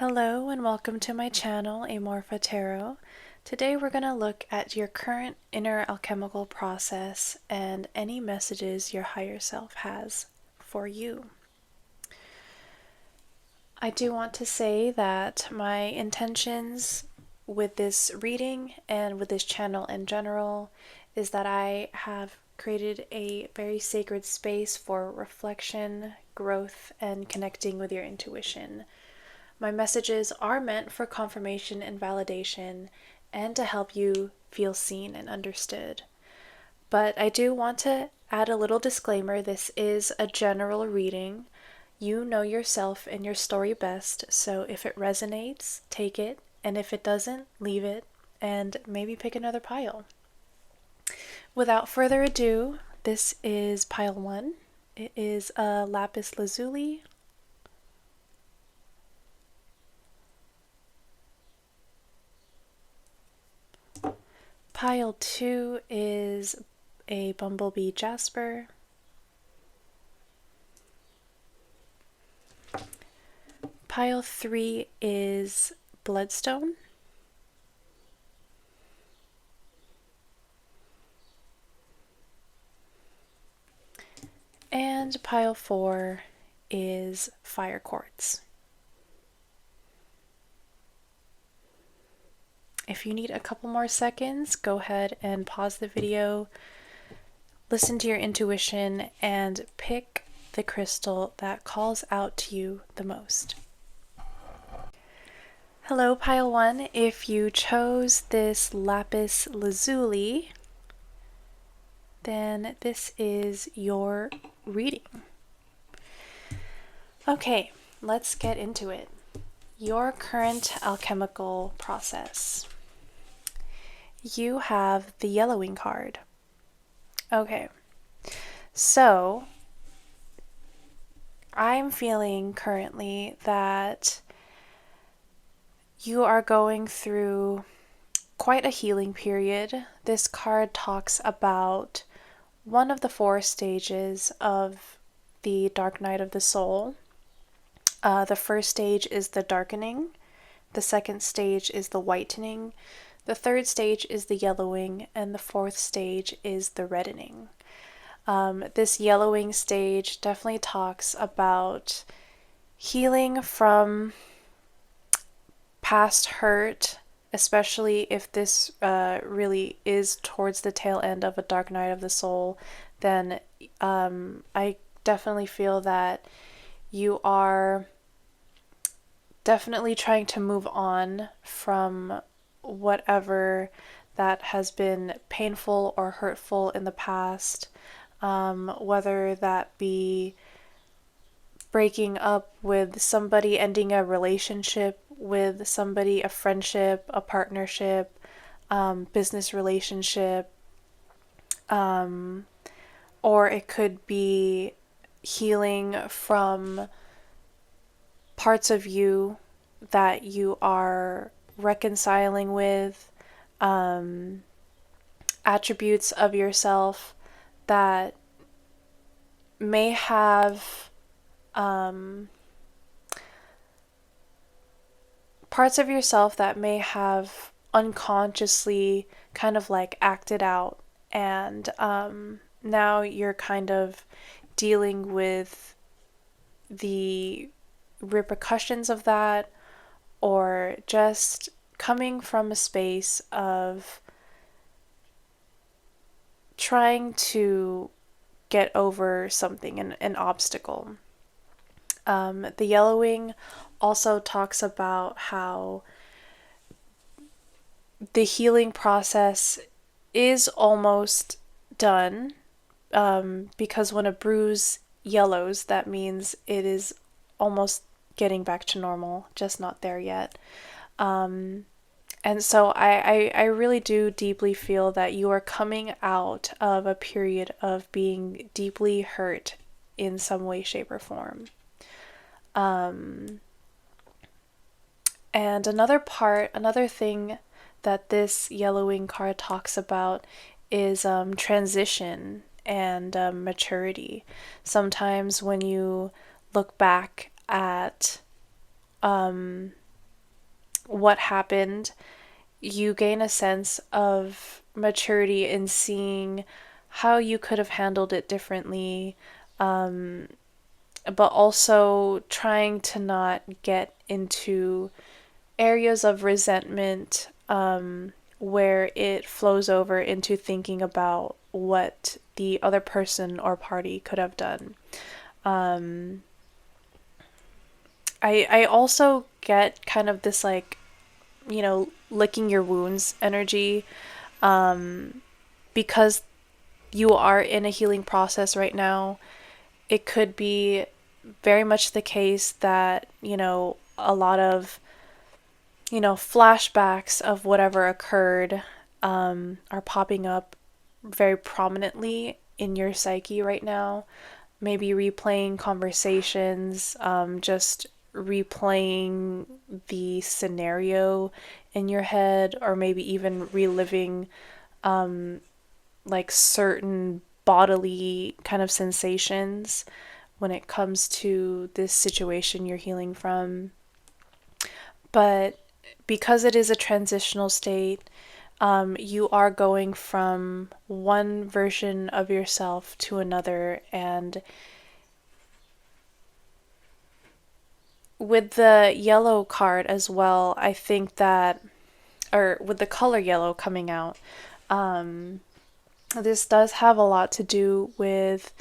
Hello and welcome to my channel, Amorphatarot. Today we're going to look at your current inner alchemical process and any messages your higher self has for you. I do want to say that my intentions with this reading and with this channel in general is that I have created a very sacred space for reflection, growth, and connecting with your intuition. My messages are meant for confirmation and validation and to help you feel seen and understood. But I do want to add a little disclaimer. This is a general reading. You know yourself and your story best, so if it resonates, take it, and if it doesn't, leave it, and maybe pick another pile. Without further ado, this is pile 1. It is a Lapis Lazuli. Pile 2 is a Bumblebee Jasper. Pile 3 is Bloodstone. And pile 4 is Fire Quartz. If you need a couple more seconds, go ahead and pause the video, listen to your intuition, and pick the crystal that calls out to you the most. Hello, pile 1. If you chose this Lapis Lazuli, then this is your reading. Okay, let's get into it. Your current alchemical process. You have the yellowing card. Okay, so I'm feeling currently that you are going through quite a healing period. This card talks about one of the 4 stages of the dark night of the soul. The first stage is the darkening. The second stage is the whitening. The third stage is the yellowing, and the 4th stage is the reddening. This yellowing stage definitely talks about healing from past hurt, especially if this really is towards the tail end of a dark night of the soul. Then I definitely feel that you are definitely trying to move on from whatever that has been painful or hurtful in the past, whether that be breaking up with somebody, ending a relationship with somebody, a friendship, a partnership, business relationship, or it could be healing from parts of you that you are reconciling with, attributes of yourself that may have parts of yourself that may have unconsciously kind of like acted out, and now you're kind of dealing with the repercussions of that, or just coming from a space of trying to get over something, an obstacle. The yellowing also talks about how the healing process is almost done, because when a bruise yellows, that means it is almost getting back to normal, just not there yet. And so I really do deeply feel that you are coming out of a period of being deeply hurt in some way, shape, or form. And another thing that this yellowing card talks about is transition and maturity. Sometimes when you look back at what happened, you gain a sense of maturity in seeing how you could have handled it differently, but also trying to not get into areas of resentment where it flows over into thinking about what the other person or party could have done. Um, I also get kind of this like, licking your wounds energy, because you are in a healing process right now. It could be very much the case that, a lot of, flashbacks of whatever occurred are popping up very prominently in your psyche right now. Maybe replaying conversations, just replaying the scenario in your head, or maybe even reliving like certain bodily kind of sensations when it comes to this situation you're healing from. But because it is a transitional state, you are going from one version of yourself to another. And with the yellow card as well, I think that, or with the color yellow coming out, this does have a lot to do with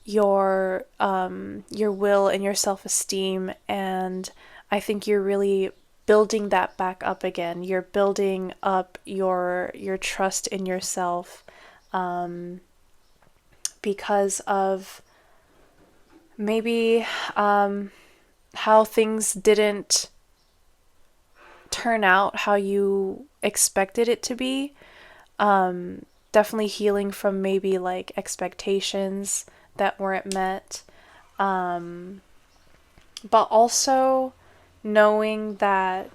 your will and your self-esteem, and I think you're really building that back up again. You're building up your trust in yourself, because of maybe how things didn't turn out how you expected it to be. Definitely healing from maybe like expectations that weren't met. But also knowing that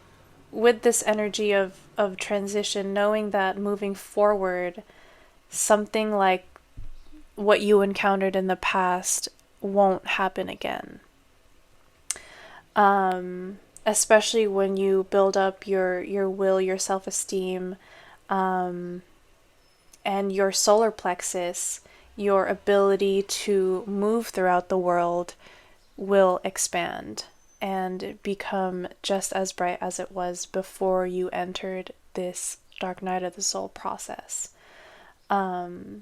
with this energy of transition, knowing that moving forward, something like what you encountered in the past won't happen again. Especially when you build up your will, your self-esteem, and your solar plexus, your ability to move throughout the world will expand and become just as bright as it was before you entered this dark night of the soul process. I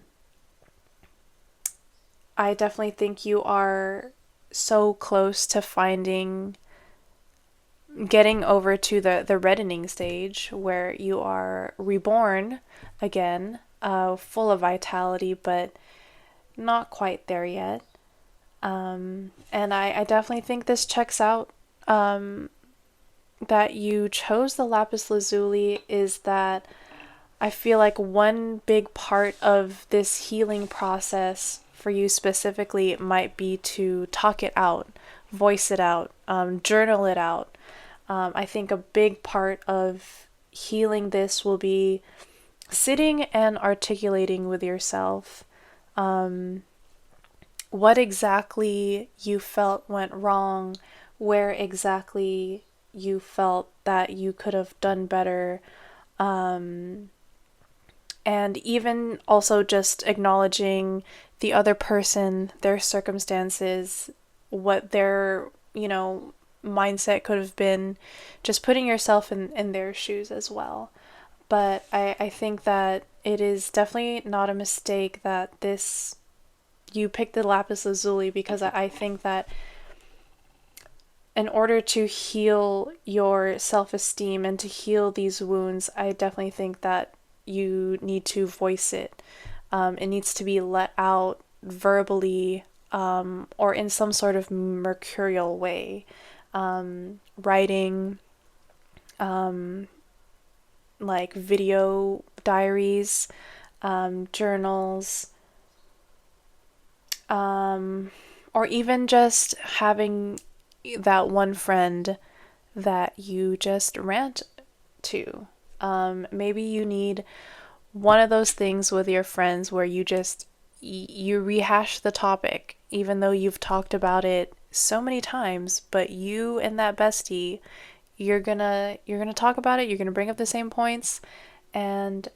definitely think you are so close to getting over to the reddening stage where you are reborn again, full of vitality, but not quite there yet. And I definitely think this checks out, that you chose the Lapis Lazuli, is that I feel like one big part of this healing process for you specifically might be to talk it out, voice it out, journal it out. I think a big part of healing this will be sitting and articulating with yourself what exactly you felt went wrong, where exactly you felt that you could have done better, and even also just acknowledging the other person, their circumstances, what their, mindset could have been, just putting yourself in their shoes as well. But I think that it is definitely not a mistake that you picked the Lapis Lazuli, because I think that in order to heal your self-esteem and to heal these wounds, I definitely think that you need to voice it. It needs to be let out verbally, or in some sort of mercurial way. Writing, like video diaries, journals, or even just having that one friend that you just rant to. Maybe you need one of those things with your friends where you rehash the topic, even though you've talked about it so many times, but you and that bestie, you're gonna talk about it, you're gonna bring up the same points, and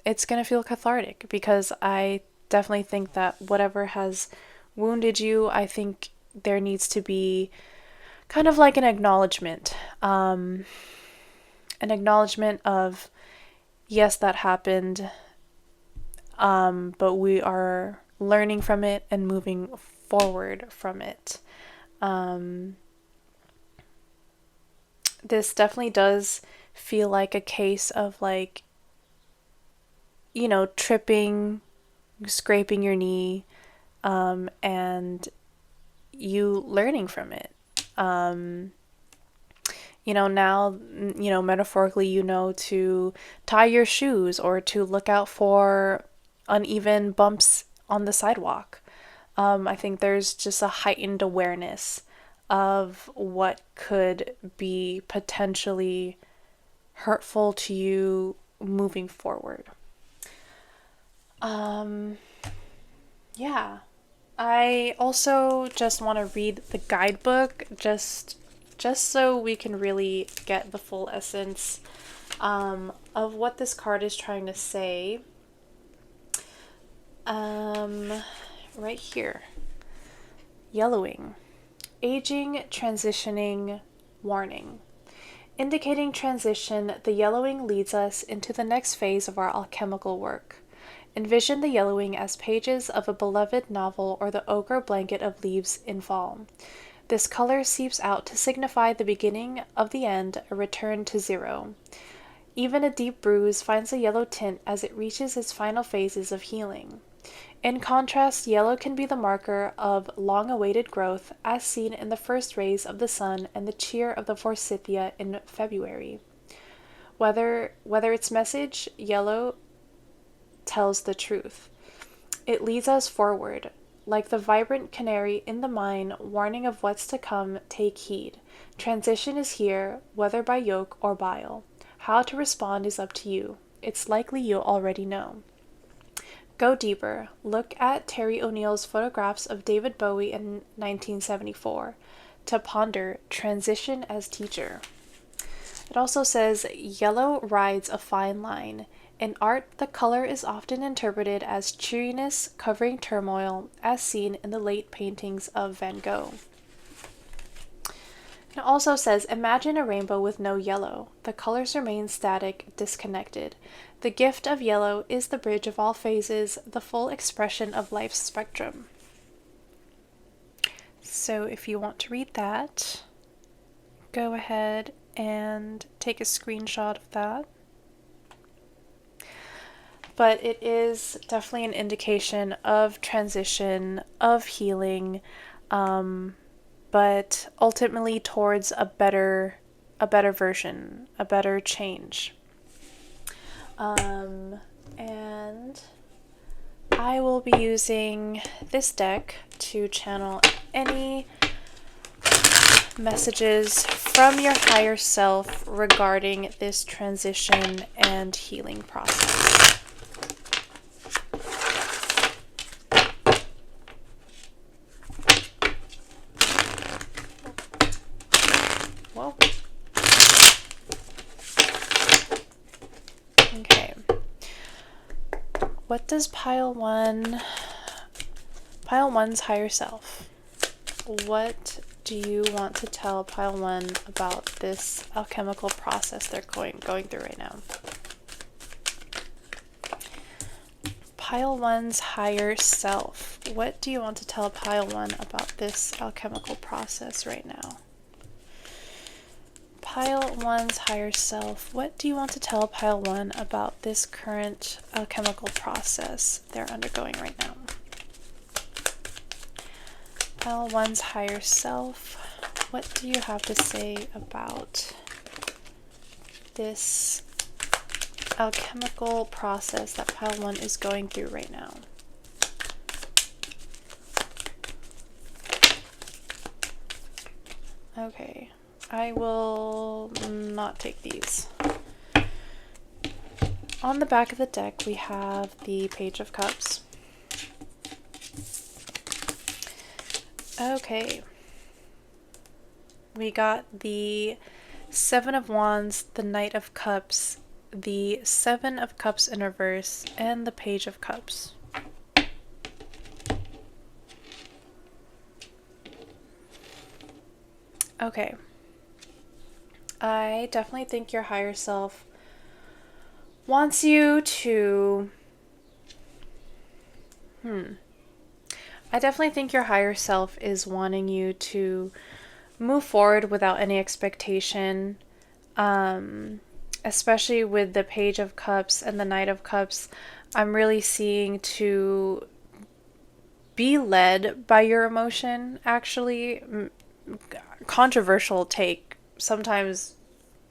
it's gonna feel cathartic, because I definitely think that whatever has wounded you, I think there needs to be kind of like an acknowledgement. An acknowledgement of, yes, that happened, but we are learning from it and moving forward from it. This definitely does feel like a case of, like, you know, tripping, scraping your knee, and you learning from it. You know, now, you know, metaphorically, you know to tie your shoes or to look out for uneven bumps on the sidewalk. I think there's just a heightened awareness of what could be potentially hurtful to you moving forward. Yeah. I also just want to read the guidebook, just so we can really get the full essence of what this card is trying to say. Right here. Yellowing. Aging, transitioning, warning. Indicating transition, the yellowing leads us into the next phase of our alchemical work. Envision the yellowing as pages of a beloved novel or the ochre blanket of leaves in fall. This color seeps out to signify the beginning of the end, a return to zero. Even a deep bruise finds a yellow tint as it reaches its final phases of healing. In contrast, yellow can be the marker of long-awaited growth, as seen in the first rays of the sun and the cheer of the forsythia in February. Whether its message, yellow, tells the truth. It leads us forward. Like the vibrant canary in the mine, warning of what's to come, take heed. Transition is here, whether by yoke or bile. How to respond is up to you. It's likely you already know. Go deeper. Look at Terry O'Neill's photographs of David Bowie in 1974 to ponder transition as teacher. It also says, yellow rides a fine line. In art, the color is often interpreted as cheeriness covering turmoil, as seen in the late paintings of Van Gogh. It also says, imagine a rainbow with no yellow. The colors remain static, disconnected. The gift of yellow is the bridge of all phases, the full expression of life's spectrum. So if you want to read that, go ahead and take a screenshot of that. But it is definitely an indication of transition, of healing, but ultimately towards a better version, a better change. And I will be using this deck to channel any messages from your higher self regarding this transition and healing process. Whoa. Okay. What does pile one's higher self? What do you want to tell pile one about this alchemical process they're going through right now? Pile one's higher self. What do you want to tell pile one about this alchemical process right now? Pile one's higher self. What do you want to tell pile one about this current alchemical process they're undergoing right now? Pile one's higher self. What do you have to say about this alchemical process that pile one is going through right now? Okay, I will not take these. On the back of the deck, we have the Page of Cups. Okay. We got the Seven of Wands, the Knight of Cups, the Seven of Cups in reverse, and the Page of Cups. Okay. I definitely think your higher self wants you to... I definitely think your higher self is wanting you to move forward without any expectation, especially with the Page of Cups and the Knight of Cups. I'm really seeing to be led by your emotion, actually. Controversial take. Sometimes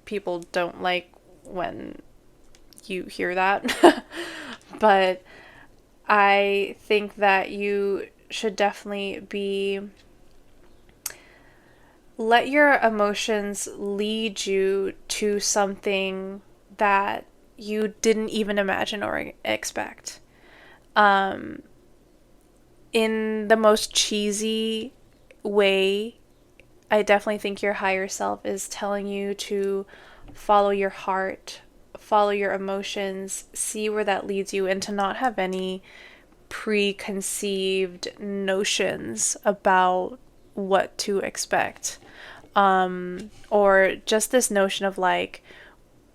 people don't like when you hear that. But I think that you should definitely be... let your emotions lead you to something that you didn't even imagine or expect. In the most cheesy way, I definitely think your higher self is telling you to follow your heart, follow your emotions, see where that leads you, and to not have any preconceived notions about what to expect. Or just this notion of like,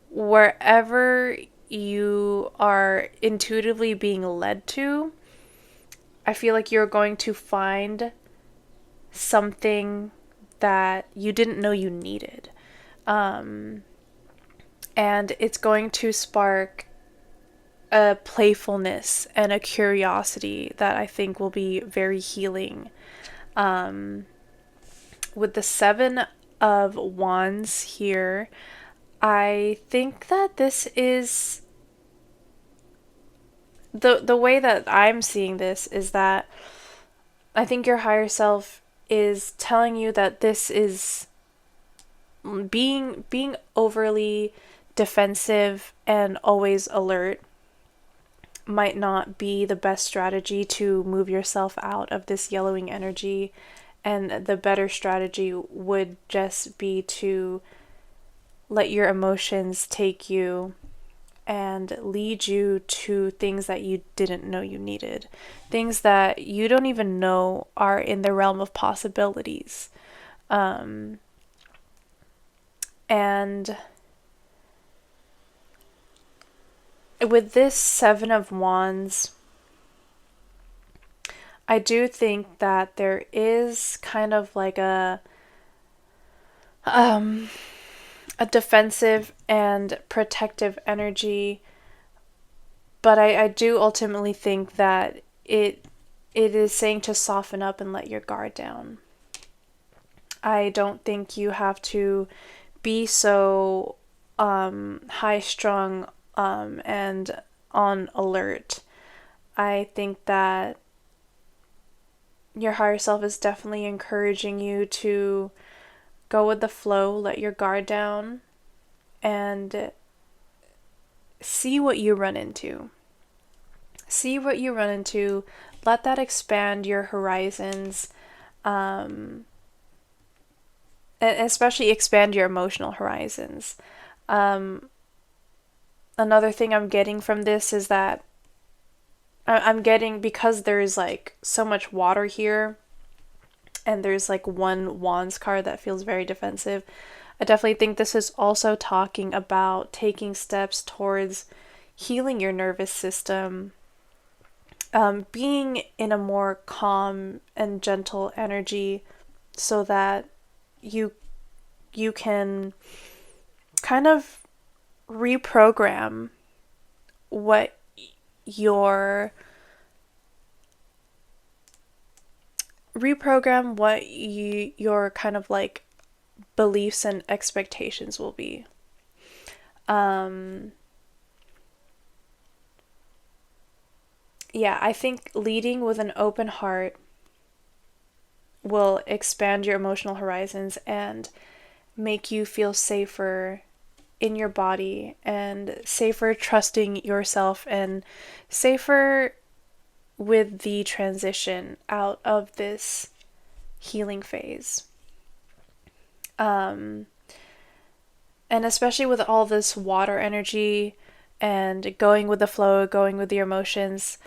wherever you are intuitively being led to, I feel like you're going to find something that you didn't know you needed. And it's going to spark a playfulness and a curiosity that I think will be very healing. With the Seven of Wands here, I think that this is... the way that I'm seeing this is that I think your higher self is telling you that this is being overly defensive and always alert might not be the best strategy to move yourself out of this yellowing energy, and the better strategy would just be to let your emotions take you and lead you to things that you didn't know you needed, things that you don't even know are in the realm of possibilities. And with this Seven of Wands, I do think that there is kind of like a defensive and protective energy, but I do ultimately think that it is saying to soften up and let your guard down. I don't think you have to be so high strung and on alert. I think that your higher self is definitely encouraging you to go with the flow, let your guard down, and see what you run into. See what you run into. Let that expand your horizons, and especially expand your emotional horizons. Another thing I'm getting from this is that I'm getting, because there's like so much water here, and there's like one Wands card that feels very defensive. I definitely think this is also talking about taking steps towards healing your nervous system, being in a more calm and gentle energy, so that you can kind of reprogram what your kind of like beliefs and expectations will be. Yeah, I think leading with an open heart will expand your emotional horizons and make you feel safer in your body, and safer trusting yourself, and safer with the transition out of this healing phase. And especially with all this water energy and going with the flow, going with your emotions,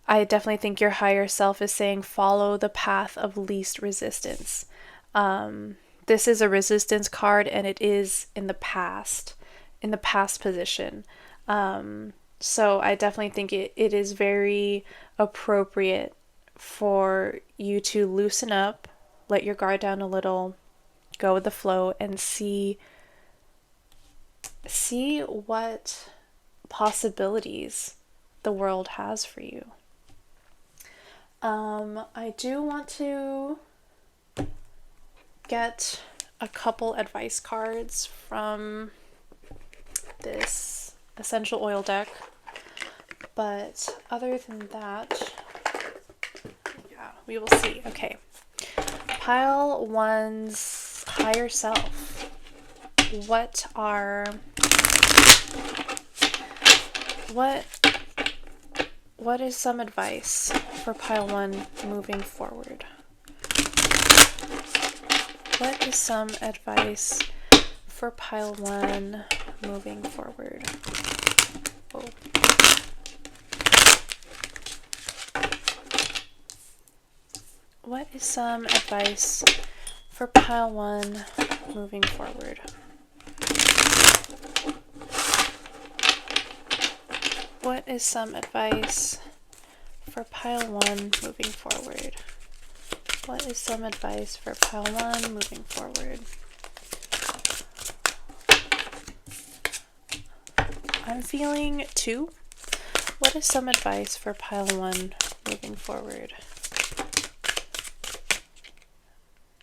I definitely think your higher self is saying follow the path of least resistance. This is a resistance card, and it is in the past position. So I definitely think it is very appropriate for you to loosen up, let your guard down a little, go with the flow, and see what possibilities the world has for you. I do want to get a couple advice cards from this essential oil deck, but other than that, yeah, we will see. Okay, pile one's higher self. What is some advice for pile one moving forward? What is some advice for pile one moving forward? Oh. What is some advice for pile one moving forward? What is some advice for pile one moving forward? What is some advice for pile one moving forward? I'm feeling 2. What is some advice for pile one moving forward?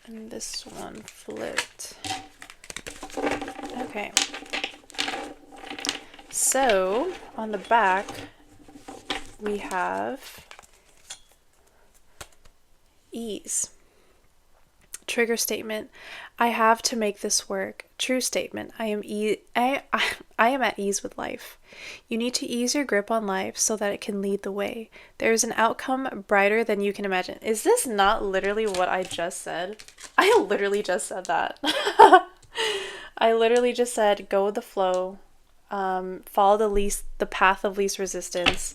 And this one flipped. Okay. So, on the back, we have ease. Trigger statement: I have to make this work. True statement: I am at ease with life. You need to ease your grip on life so that it can lead the way. There is an outcome brighter than you can imagine. Is this not literally what I just said? I literally just said that. I literally just said go with the flow. Follow the path of least resistance,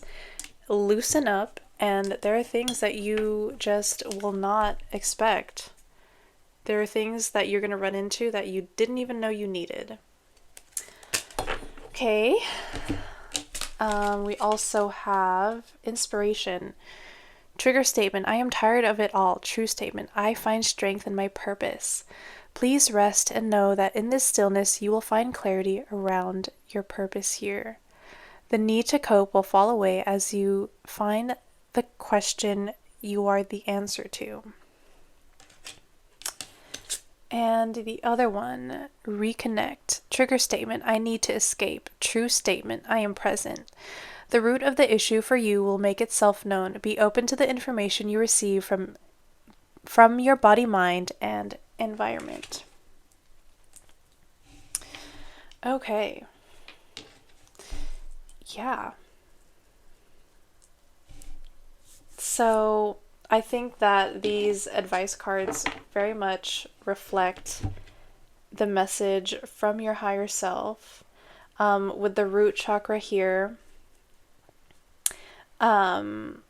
loosen up, and there are things that you just will not expect. There are things that you're going to run into that you didn't even know you needed. Okay. We also have inspiration. Trigger statement: I am tired of it all. True statement: I find strength in my purpose. Please rest and know that in this stillness you will find clarity around your purpose here. The need to cope will fall away as you find the question you are the answer to. And the other one, reconnect. Trigger statement: I need to escape. True statement: I am present. The root of the issue for you will make itself known. Be open to the information you receive from your body, mind, and environment. Okay. Yeah. So I think that these advice cards very much reflect the message from your higher self. With the root chakra here, then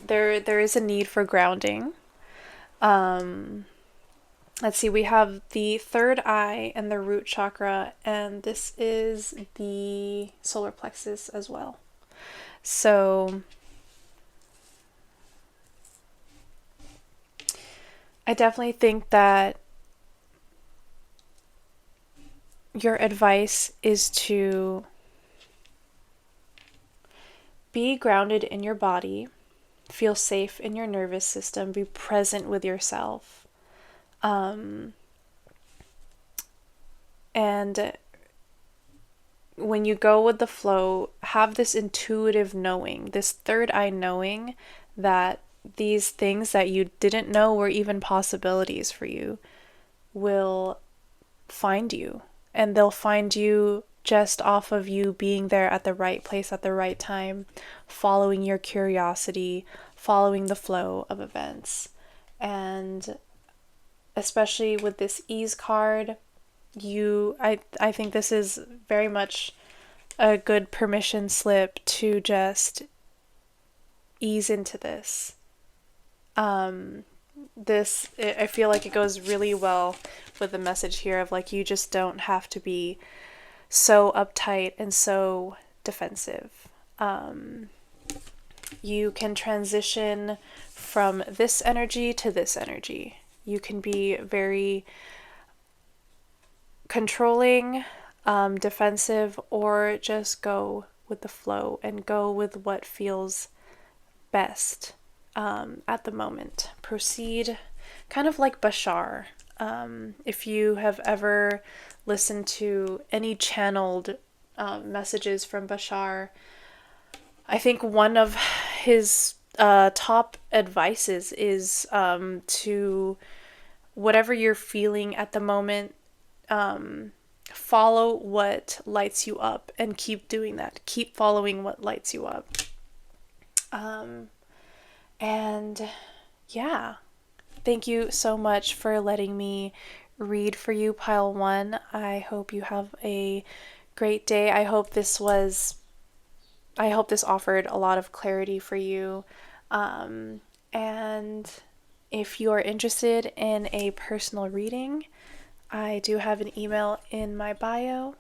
there is a need for grounding. Let's see, we have the third eye and the root chakra, and this is the solar plexus as well. So I definitely think that your advice is to be grounded in your body, feel safe in your nervous system, be present with yourself. And when you go with the flow, have this intuitive knowing, this third eye knowing that these things that you didn't know were even possibilities for you will find you. And they'll find you just off of you being there at the right place at the right time, following your curiosity, following the flow of events. And especially with this ease card, I think this is very much a good permission slip to just ease into this. I feel like it goes really well with the message here of like, you just don't have to be so uptight and so defensive. You can transition from this energy to this energy. You can be very controlling, defensive, or just go with the flow and go with what feels best at the moment. Proceed kind of like Bashar. If you have ever listened to any channeled messages from Bashar, I think one of his top advices is to whatever you're feeling at the moment, follow what lights you up and keep doing that. Keep following what lights you up. And yeah, thank you so much for letting me read for you, Pile 1. I hope you have a great day. I hope this offered a lot of clarity for you. And if you are interested in a personal reading, I do have an email in my bio,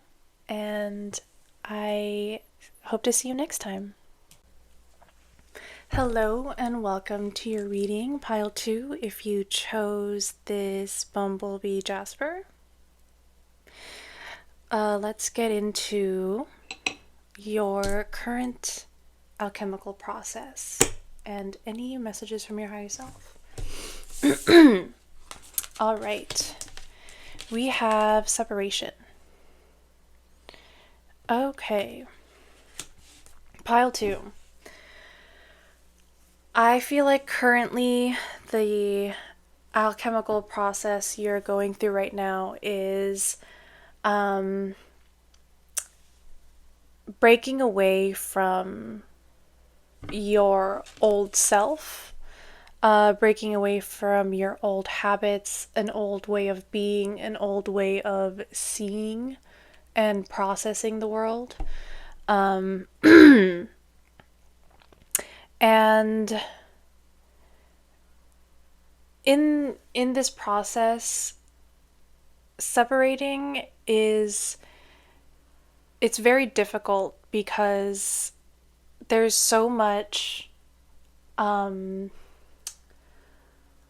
and I hope to see you next time. Hello and welcome to your reading, Pile 2, if you chose this Bumblebee Jasper. Let's get into your current alchemical process and any messages from your higher self. All right. We have separation. Okay. Pile 2. I feel like currently the alchemical process you're going through right now is breaking away from your old self, breaking away from your old habits, an old way of being, an old way of seeing and processing the world. And in this process, separating it's very difficult because there's so much, I'm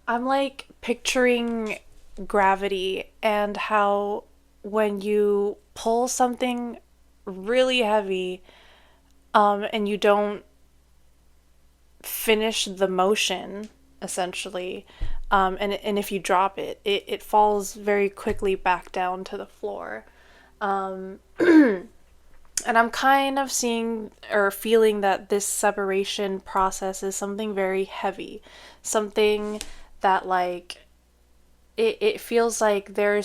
like picturing gravity and how when you pull something really heavy, and you don't finish the motion, essentially, and if you drop it, it falls very quickly back down to the floor. And I'm kind of seeing or feeling that this separation process is something very heavy, something that like it feels like there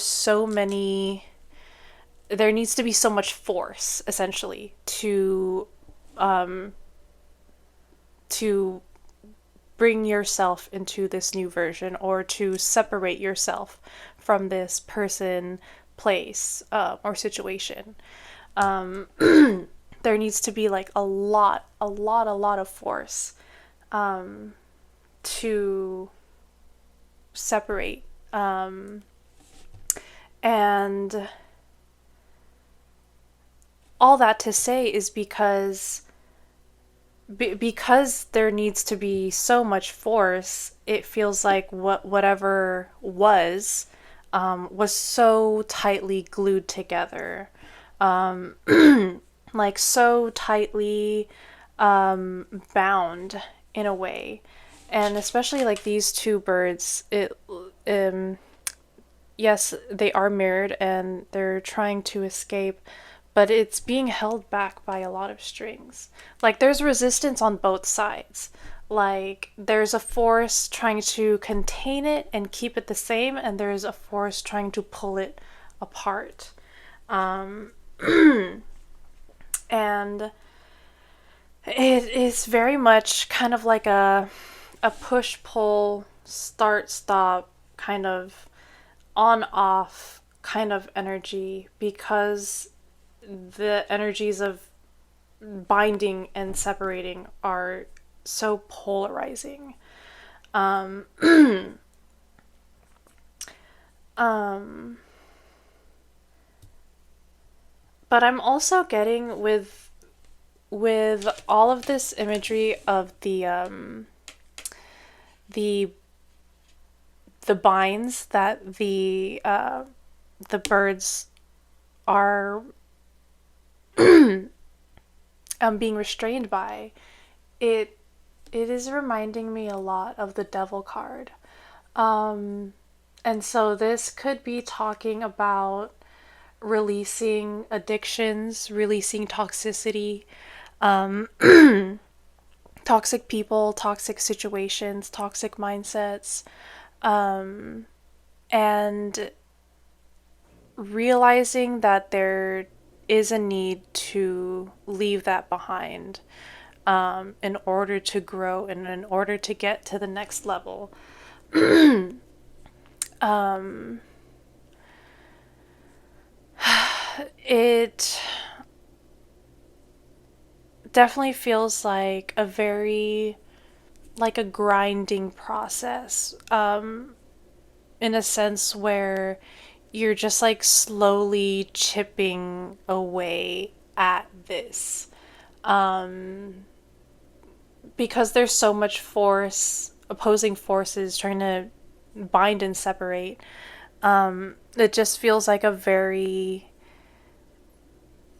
needs to be so much force, essentially, to bring yourself into this new version, or to separate yourself from this person, place, or situation. There needs to be like a lot of force to separate. And all that to say is because there needs to be so much force, it feels like whatever was so tightly glued together, like so tightly bound in a way. And especially like these two birds, yes, they are mirrored and they're trying to escape, but it's being held back by a lot of strings. Like there's resistance on both sides. Like there's a force trying to contain it and keep it the same, and there's a force trying to pull it apart. And it is very much kind of like a push-pull, start-stop kind of on-off kind of energy because the energies of binding and separating are so polarizing. Um, um, but I'm also getting with all of this imagery of the the binds that the birds are being restrained by, it it is reminding me a lot of the Devil card. Um, and so this could be talking about releasing addictions, releasing toxicity, um, toxic people, toxic situations, toxic mindsets, um, and realizing that there is a need to leave that behind, in order to grow and in order to get to the next level. um, it definitely feels like a very like a grinding process, in a sense where you're just like slowly chipping away at this, um, because there's so much force, opposing forces trying to bind and separate. It just feels like a very,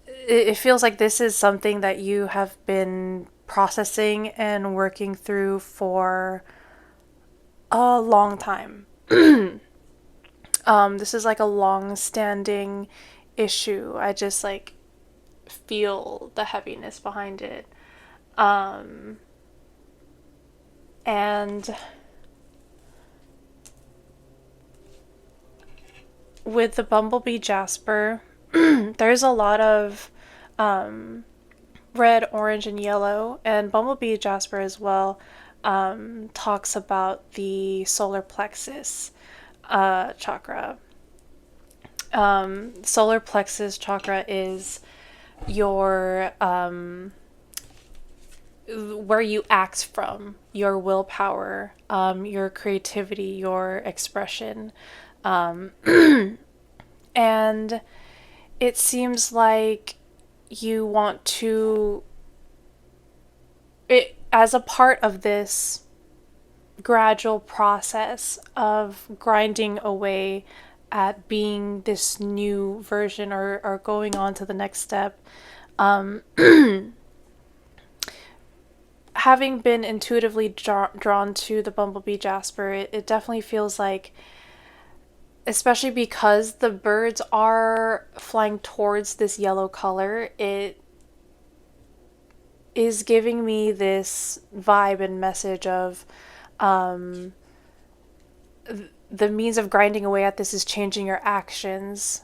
it feels like this is something that you have been processing and working through for a long time. This is like a long standing issue. I just like feel the heaviness behind it. Um, and with the Bumblebee Jasper, there's a lot of um, red, orange, and yellow, and Bumblebee Jasper as well talks about the solar plexus chakra. Solar plexus chakra is your where you act from, your willpower, your creativity, your expression, um, and it seems like you want to, it as a part of this gradual process of grinding away at being this new version, or going on to the next step. Um, Having been intuitively drawn to the Bumblebee Jasper, it definitely feels like, especially because the birds are flying towards this yellow color, it is giving me this vibe and message of, um, the means of grinding away at this is changing your actions,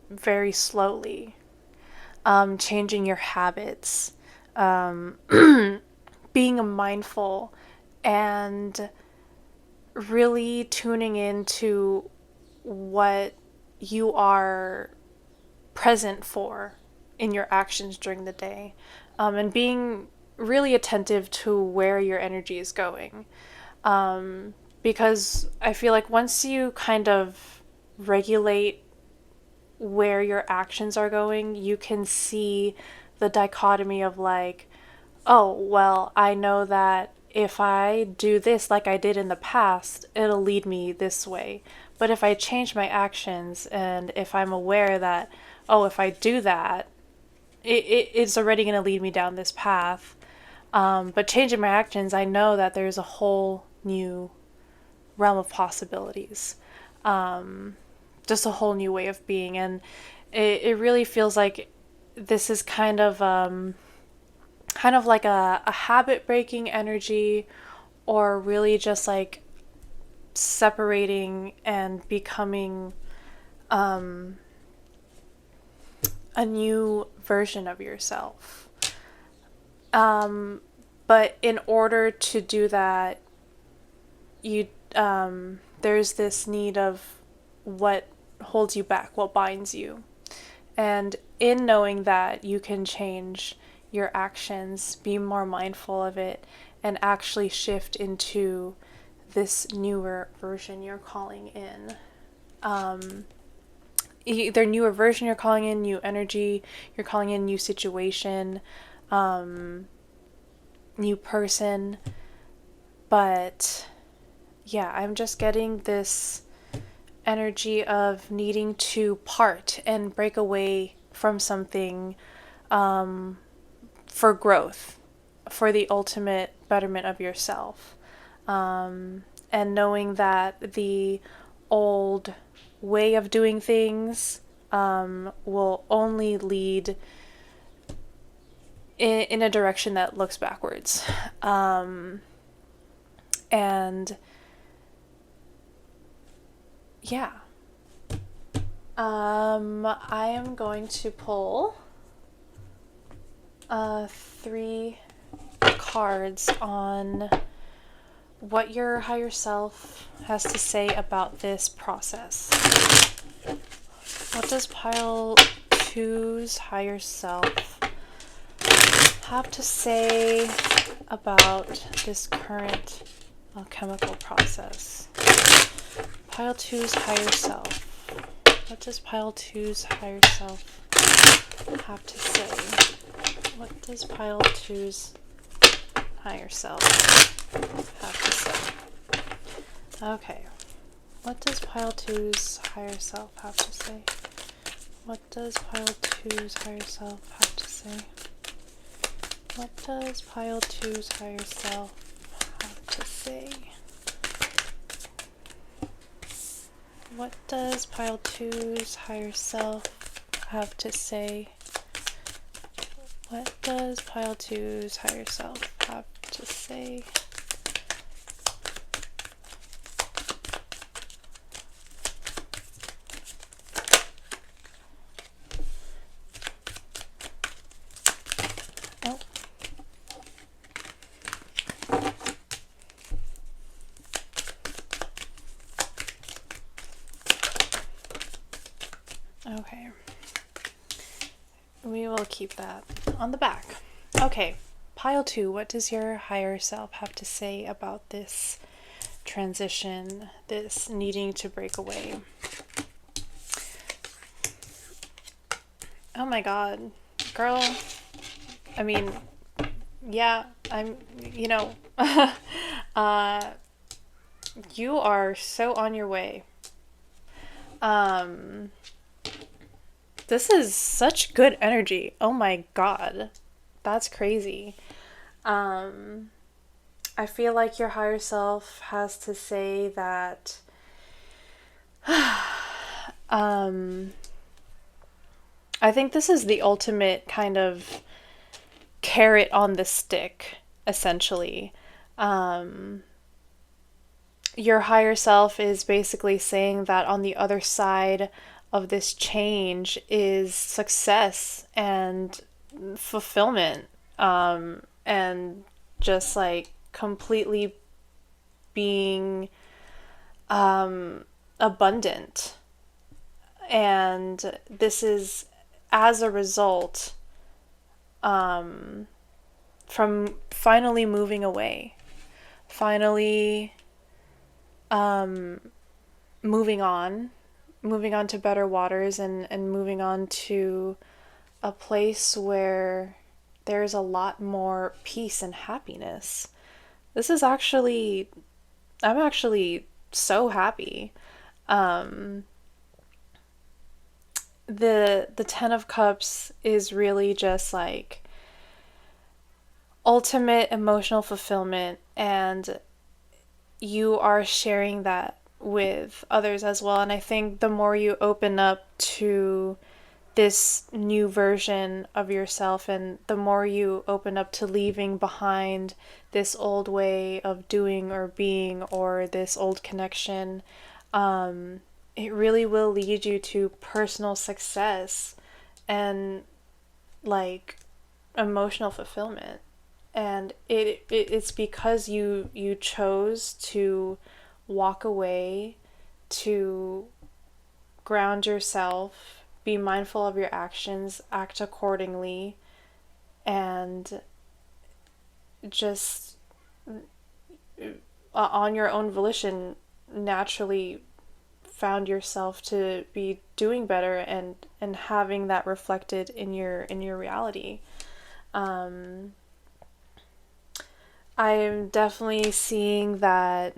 very slowly, changing your habits, um, being mindful, and really tuning into what you are present for in your actions during the day, and being really attentive to where your energy is going. Because I feel like once you kind of regulate where your actions are going, you can see the dichotomy of like, oh, well, I know that if I do this like I did in the past, it'll lead me this way. But if I change my actions, and if I'm aware that, oh, if I do that, it's already going to lead me down this path. But changing my actions, I know that there's a whole new realm of possibilities. Just a whole new way of being. And it really feels like this is kind of like a habit breaking energy, or really just like separating and becoming a new version of yourself. But in order to do that, you there's this need of what holds you back, what binds you. And in knowing that, you can change your actions, be more mindful of it, and actually shift into this newer version you're calling in. Either newer version you're calling in, new energy, you're calling in new situation, new person. But yeah, I'm just getting this energy of needing to part and break away from something for growth, for the ultimate betterment of yourself. And knowing that the old way of doing things will only lead in a direction that looks backwards. And yeah. I am going to pull 3 cards on what your higher self has to say about this process. What does pile 2's higher self have to say about this current alchemical process? Pile 2's higher self. What does pile 2's higher self have to say? What does pile 2's higher self have to say? Okay. What does pile 2's higher self have to say? What does pile 2's higher self have to say? What does pile 2's higher self have to say? What does pile 2's higher self have to say? What does pile 2's higher self have to say? Oh. Okay. We will keep that on the back. Okay, pile 2, what does your higher self have to say about this transition, this needing to break away? Oh my god, girl. I mean, yeah, you are so on your way. This is such good energy. Oh my god. That's crazy. I feel like your higher self has to say that I think this is the ultimate kind of carrot on the stick, essentially. Your higher self is basically saying that on the other side of this change is success and fulfillment, and just like completely being abundant. And this is as a result from finally moving away, finally moving on to better waters, and moving on to a place where there's a lot more peace and happiness. This is actually, I'm actually so happy. The Ten of Cups is really just like ultimate emotional fulfillment, and you are sharing that with others as well. And I think the more you open up to this new version of yourself, and the more you open up to leaving behind this old way of doing or being, or this old connection, it really will lead you to personal success and like emotional fulfillment. And it's because you chose to walk away, to ground yourself, be mindful of your actions, act accordingly, and just on your own volition naturally found yourself to be doing better and having that reflected in your reality. I'm definitely seeing that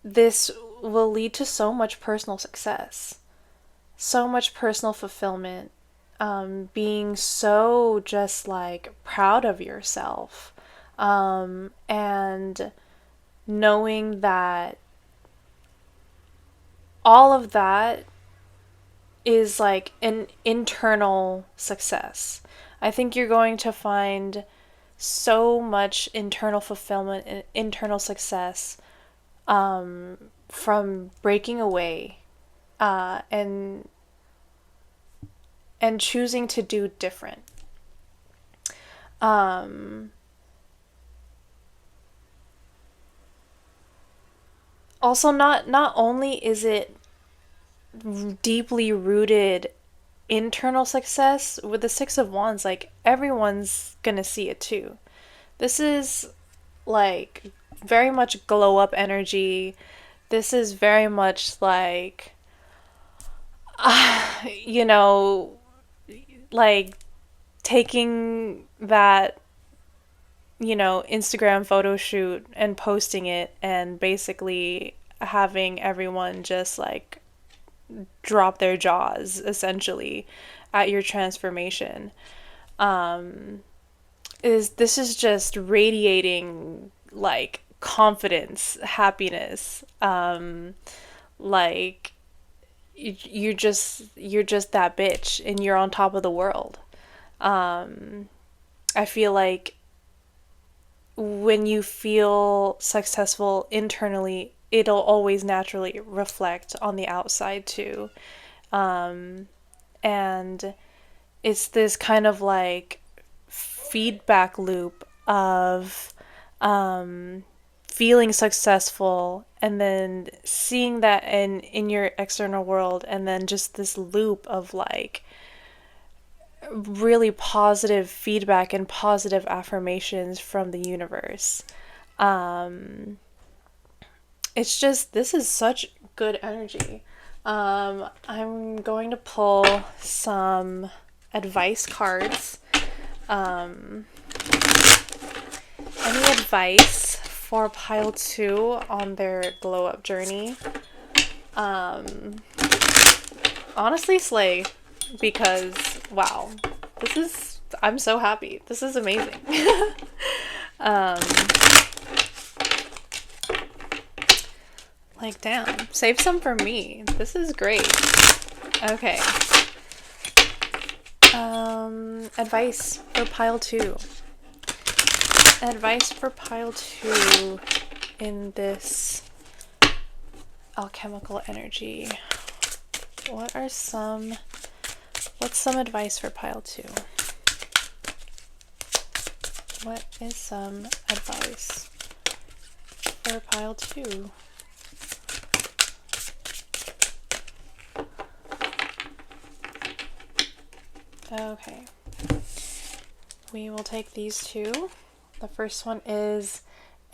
this will lead to so much personal success, so much personal fulfillment, being so just like proud of yourself, and knowing that all of that is like an internal success. I think you're going to find so much internal fulfillment and internal success from breaking away and choosing to do different. Also, not only is it deeply rooted internal success with the Six of Wands, like everyone's gonna see it too. This is like very much glow up energy. This is very much like, you know, like taking that, Instagram photo shoot and posting it and basically having everyone just like drop their jaws essentially at your transformation. This is just radiating like confidence, happiness, like you're just that bitch and you're on top of the world. I feel like when you feel successful internally, it'll always naturally reflect on the outside too. And it's this kind of like feedback loop of feeling successful and then seeing that in your external world, and then just this loop of like really positive feedback and positive affirmations from the universe. It's just, this is such good energy. I'm going to pull some advice cards. Any advice for pile 2 on their glow up journey? Honestly, slay, because wow, I'm so happy. This is amazing. Like, damn, save some for me. This is great. Okay. Advice for pile 2. Advice for pile 2 in this alchemical energy. What's some advice for pile 2? What is some advice for pile 2? Okay. We will take these two. The first one is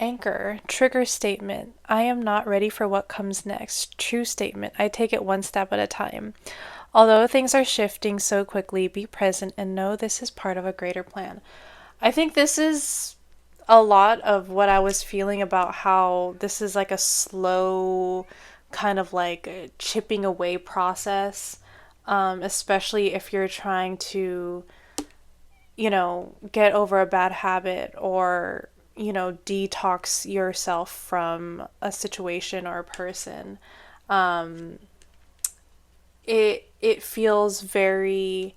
anchor, trigger statement. I am not ready for what comes next. True statement. I take it one step at a time. Although things are shifting so quickly, be present and know this is part of a greater plan. I think this is a lot of what I was feeling about how this is like a slow kind of like chipping away process, especially if you're trying to, get over a bad habit or, detox yourself from a situation or a person. It feels very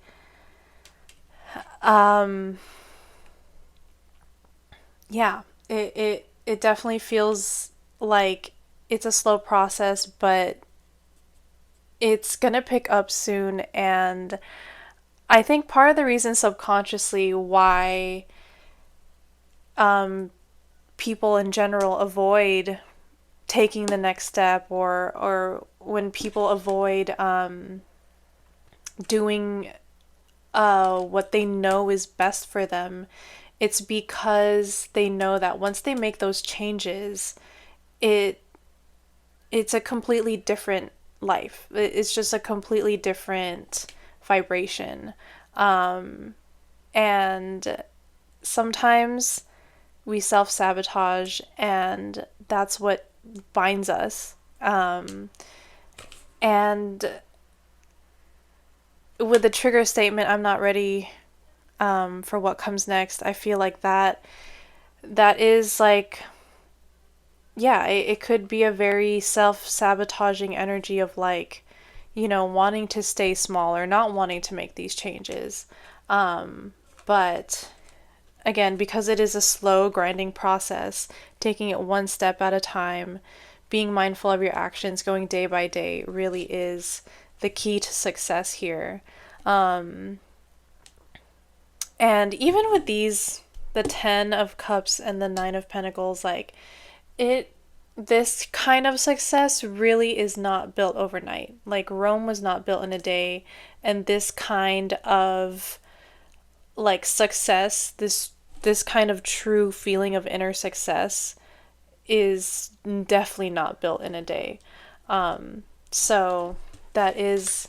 it definitely feels like it's a slow process, but it's gonna pick up soon. And I think part of the reason subconsciously why people in general avoid taking the next step, or when people avoid doing what they know is best for them, it's because they know that once they make those changes, it's a completely different life. It's just a completely different vibration. And sometimes we self-sabotage, and that's what binds us. And with the trigger statement, I'm not ready for what comes next. I feel like that is like, yeah, it could be a very self-sabotaging energy of like, wanting to stay small or not wanting to make these changes. But again, because it is a slow grinding process, taking it one step at a time, being mindful of your actions, going day by day really is the key to success here. And even with these, the 10 of Cups and the 9 of Pentacles, like this kind of success really is not built overnight. Like Rome was not built in a day, and this kind of like success, this kind of true feeling of inner success is definitely not built in a day. So that is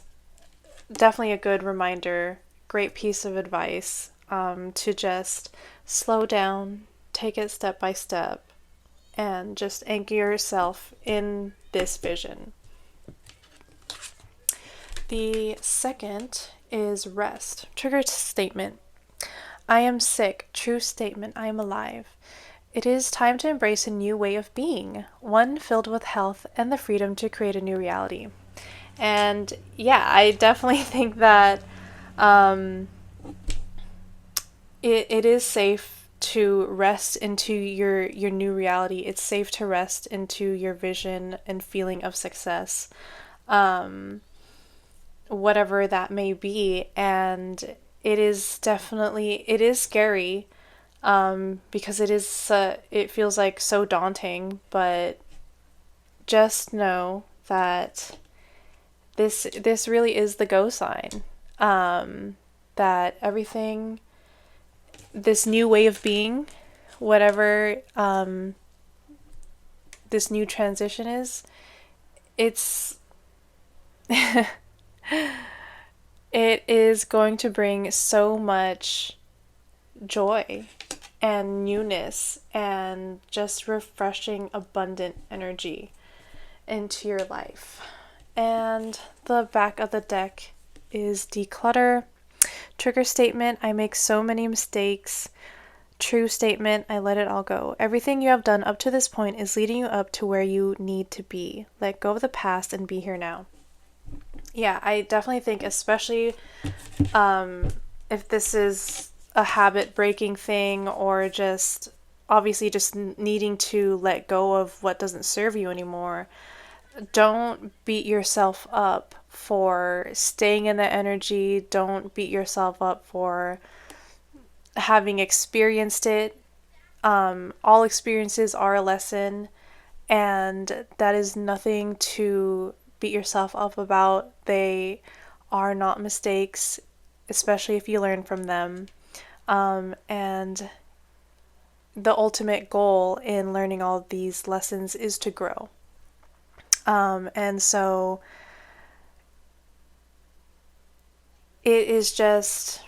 definitely a good reminder, great piece of advice, to just slow down, take it step by step, and just anchor yourself in this vision. The second is rest. Trigger statement. I am sick. True statement. I am alive. It is time to embrace a new way of being, one filled with health and the freedom to create a new reality. And yeah, I definitely think that it is safe to rest into your new reality. It's safe to rest into your vision and feeling of success, whatever that may be. And it is scary, because it feels like so daunting, but just know that this really is the go sign, that everything, this new way of being, whatever this new transition is, it's it is going to bring so much joy and newness and just refreshing, abundant energy into your life. And the back of the deck is declutter. Trigger statement, I make so many mistakes. True statement, I let it all go. Everything you have done up to this point is leading you up to where you need to be. Let go of the past and be here now. Yeah, I definitely think, especially if this is a habit breaking thing, or just obviously just needing to let go of what doesn't serve you anymore, don't beat yourself up for staying in that energy. Don't beat yourself up for having experienced it. All experiences are a lesson, and that is nothing to beat yourself up about. They are not mistakes, especially if you learn from them. And the ultimate goal in learning all of these lessons is to grow. And so it is just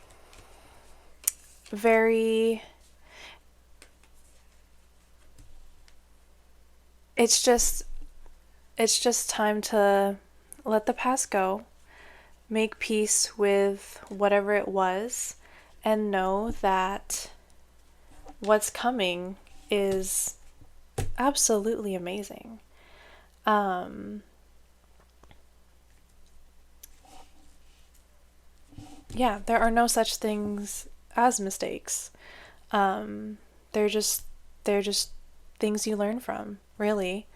very, it's just time to let the past go, make peace with whatever it was, and know that what's coming is absolutely amazing. Yeah, there are no such things as mistakes. They're just things you learn from, really.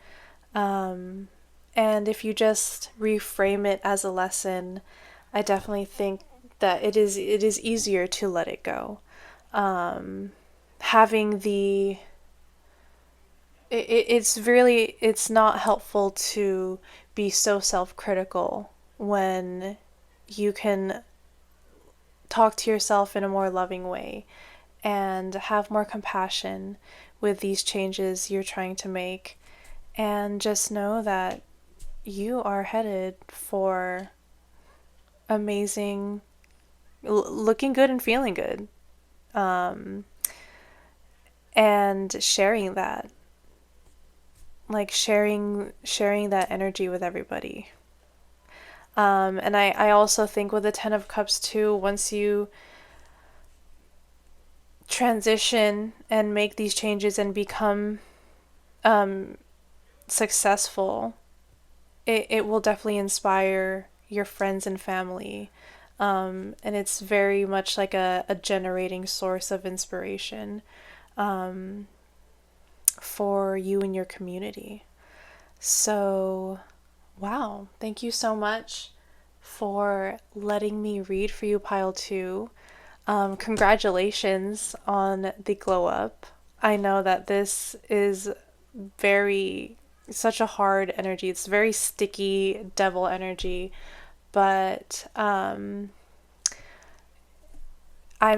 And if you just reframe it as a lesson, I definitely think that it is easier to let it go. Having the it's not helpful to be so self-critical when you can talk to yourself in a more loving way and have more compassion with these changes you're trying to make, and just know that you are headed for amazing, looking good and feeling good, and sharing that, like sharing that energy with everybody. And I also think with the Ten of Cups too, once you transition and make these changes and become successful, it will definitely inspire your friends and family. And it's very much like a generating source of inspiration for you and your community. So, wow, thank you so much for letting me read for you, Pile 2. Congratulations on the glow up. I know that this is such a hard energy. It's very sticky devil energy, but I'm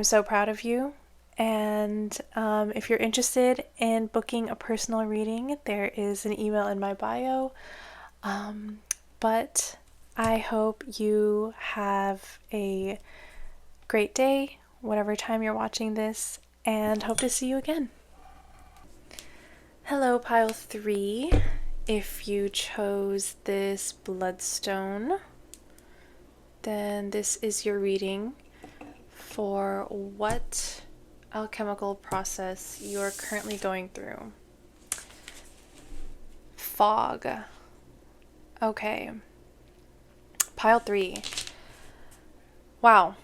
so proud of you. And if you're interested in booking a personal reading, there is an email in my bio. But I hope you have a great day, whatever time you're watching this, and hope to see you again. Hello, Pile 3. If you chose this Bloodstone, then this is your reading for what alchemical process you are currently going through. Fog. Okay. Pile 3. Wow.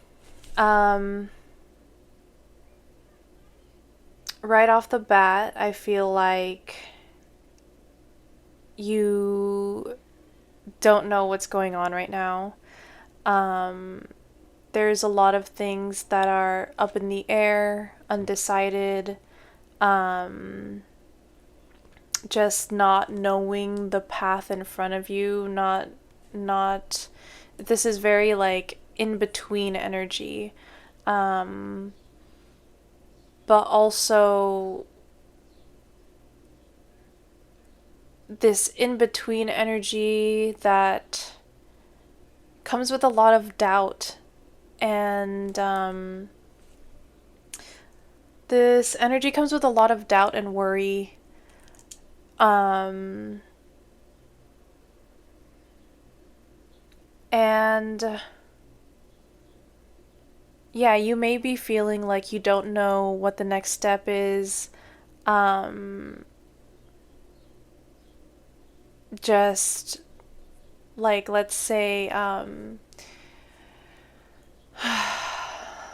Right off the bat, I feel like you don't know what's going on right now. There's a lot of things that are up in the air, undecided, just not knowing the path in front of you, not this is very like in between energy. But also this in between energy that comes with a lot of doubt, and this energy comes with a lot of doubt and worry. And yeah, you may be feeling like you don't know what the next step is. Just like, let's say,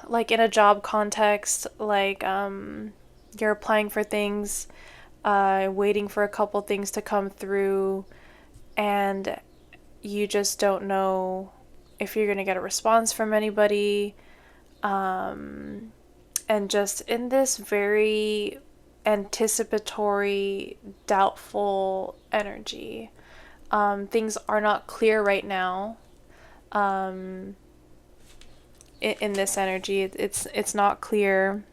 like in a job context, like you're applying for things, waiting for a couple things to come through, and you just don't know if you're going to get a response from anybody. And just in this very anticipatory, doubtful energy. Things are not clear right now. In this energy, it's not clear,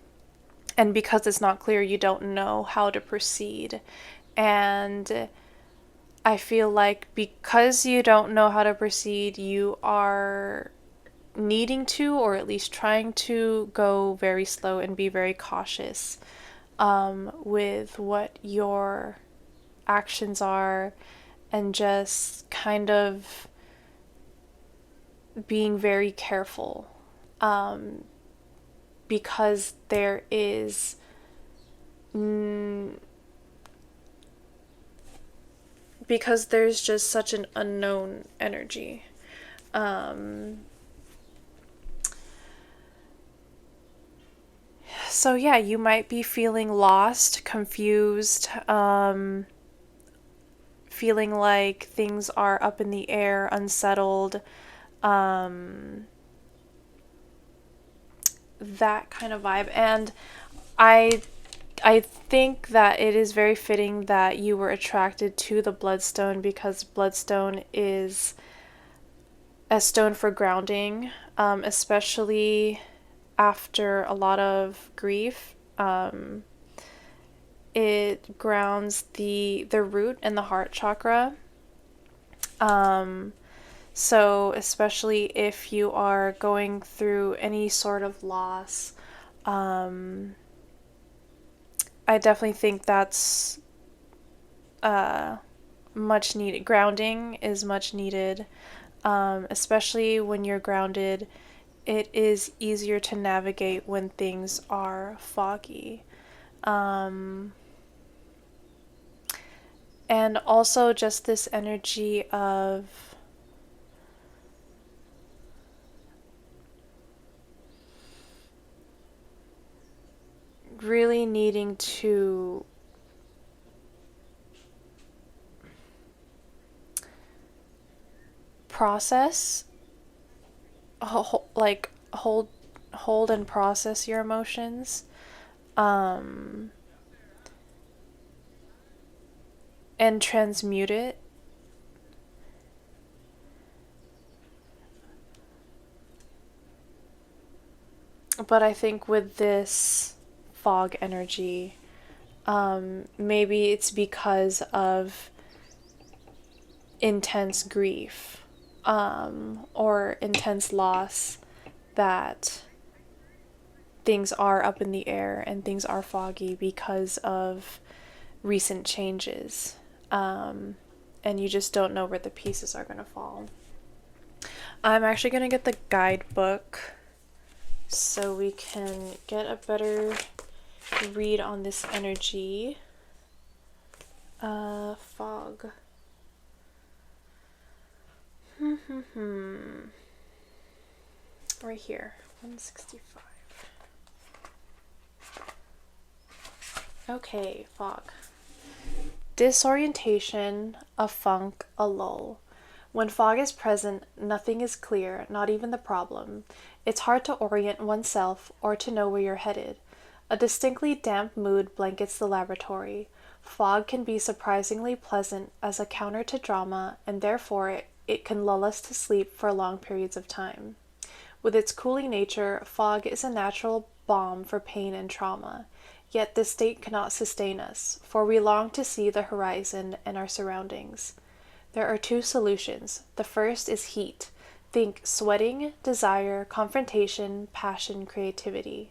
and because it's not clear, you don't know how to proceed. And I feel like because you don't know how to proceed, you are needing to, or at least trying to, go very slow and be very cautious with what your actions are, and just kind of being very careful, because there is because there's just such an unknown energy. So yeah, you might be feeling lost, confused, feeling like things are up in the air, unsettled, that kind of vibe. And I I think that it is very fitting that you were attracted to the Bloodstone because Bloodstone is a stone for grounding, especially after a lot of grief. It grounds the root and the heart chakra. So especially if you are going through any sort of loss, I definitely think that's much needed. Grounding is much needed, especially when you're grounded. It is easier to navigate when things are foggy. And also just this energy of really needing to process, like hold and process your emotions, and transmute it. But I think with this fog energy, maybe it's because of intense grief, or intense loss, that things are up in the air and things are foggy because of recent changes. And you just don't know where the pieces are going to fall. I'm actually going to get the guidebook so we can get a better read on this energy. Fog. Right here, 165. Okay, fog. Disorientation, a funk, a lull. When fog is present, nothing is clear, not even the problem. It's hard to orient oneself or to know where you're headed. A distinctly damp mood blankets the laboratory. Fog can be surprisingly pleasant as a counter to drama, and therefore it can lull us to sleep for long periods of time. With its cooling nature, fog is a natural balm for pain and trauma. Yet this state cannot sustain us, for we long to see the horizon and our surroundings. There are two solutions. The first is heat. Think sweating, desire, confrontation, passion, creativity.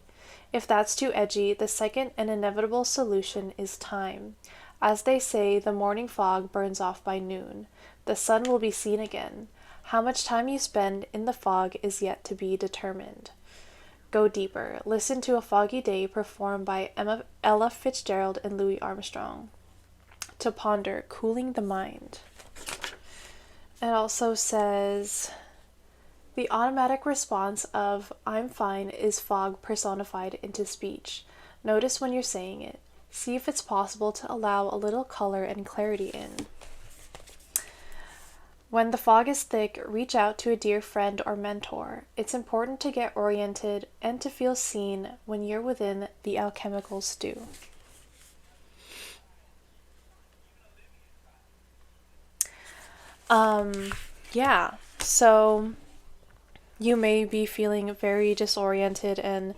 If that's too edgy, the second and inevitable solution is time. As they say, the morning fog burns off by noon. The sun will be seen again. How much time you spend in the fog is yet to be determined. Go deeper. Listen to A Foggy Day performed by Ella Fitzgerald and Louis Armstrong. To ponder, cooling the mind. It also says, the automatic response of I'm fine is fog personified into speech. Notice when you're saying it. See if it's possible to allow a little color and clarity in. When the fog is thick, reach out to a dear friend or mentor. It's important to get oriented and to feel seen when you're within the alchemical stew. Yeah, so you may be feeling very disoriented, and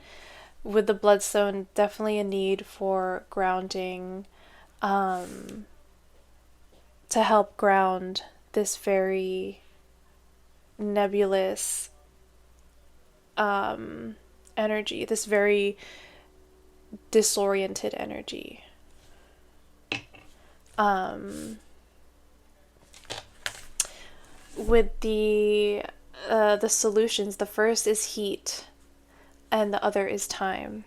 with the Bloodstone, definitely a need for grounding, to help ground this very nebulous energy, this very disoriented energy. With the solutions, the first is heat and the other is time.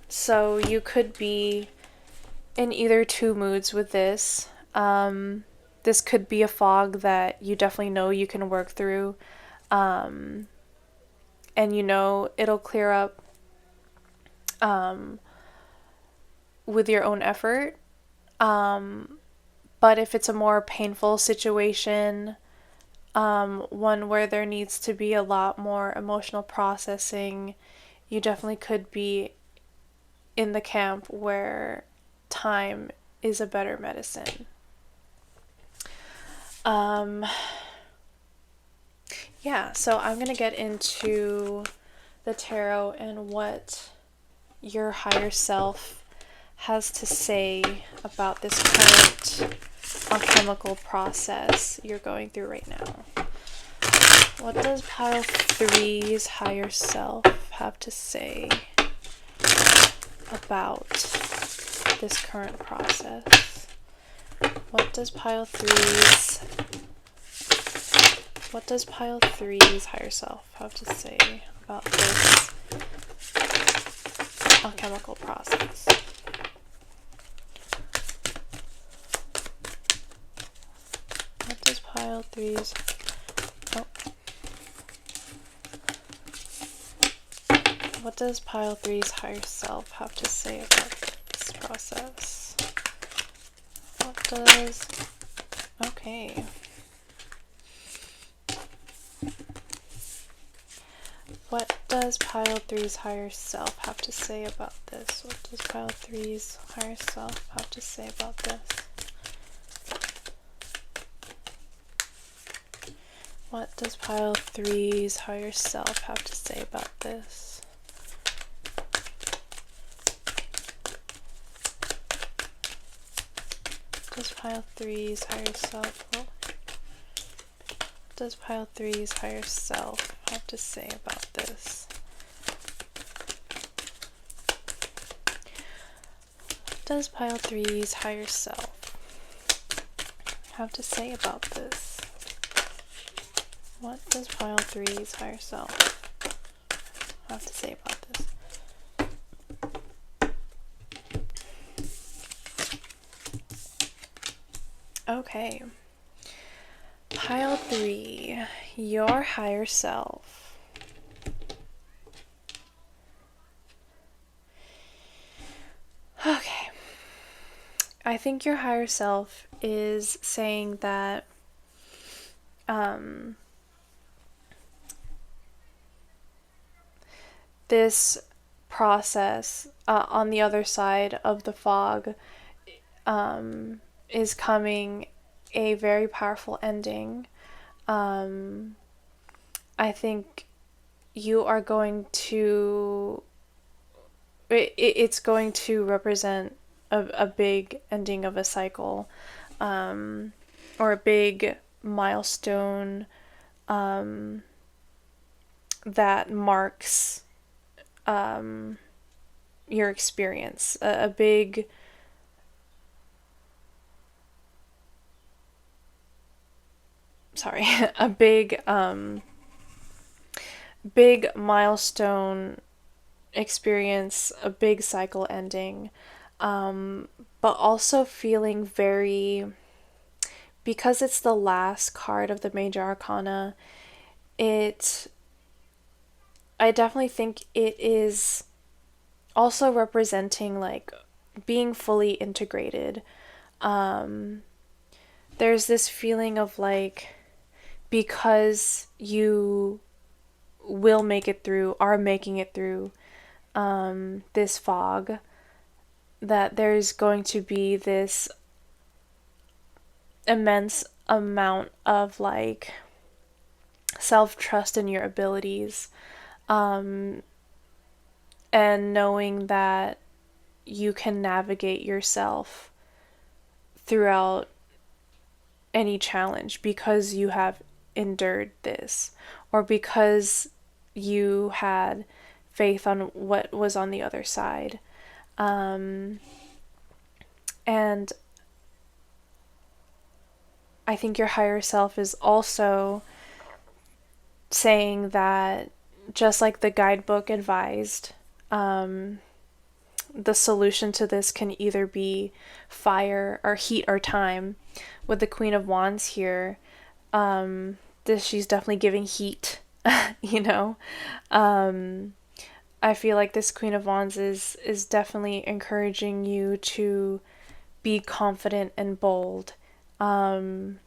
So you could be in either two moods with this. This could be a fog that you definitely know you can work through, and you know it'll clear up with your own effort. But if it's a more painful situation, one where there needs to be a lot more emotional processing, you definitely could be in the camp where time is a better medicine. Yeah, so I'm going to get into the tarot and what your higher self has to say about this current alchemical process you're going through right now. What does pile 3's higher self have to say about this current process? What does pile 3's higher self have to say about this alchemical process? What does pile 3's What does pile 3's higher self have to say about this process? Okay. What does pile 3's higher self have to say about this? What does pile 3's higher self have to say about this? What does pile 3's higher self have to say about this? Does pile 3's higher self have to say about this? Does pile 3's higher self have to say about this? What does pile 3's higher self have to say about this? Okay. Pile 3, your higher self. Okay. I think your higher self is saying that this process on the other side of the fog is coming a very powerful ending. I think you are going to it's going to represent a big ending of a cycle, or a big milestone that marks your experience, a big big milestone experience, a big cycle ending, but also feeling very, because it's the last card of the Major Arcana, I definitely think it is also representing like being fully integrated. There's this feeling of like, because you will make it through, are making it through this fog, that there's going to be this immense amount of like self-trust in your abilities, and knowing that you can navigate yourself throughout any challenge because you have endured this, or because you had faith on what was on the other side. And I think your higher self is also saying that, just like the guidebook advised, the solution to this can either be fire or heat or time. With the Queen of Wands here, she's definitely giving heat, you know? I feel like this Queen of Wands is definitely encouraging you to be confident and bold, and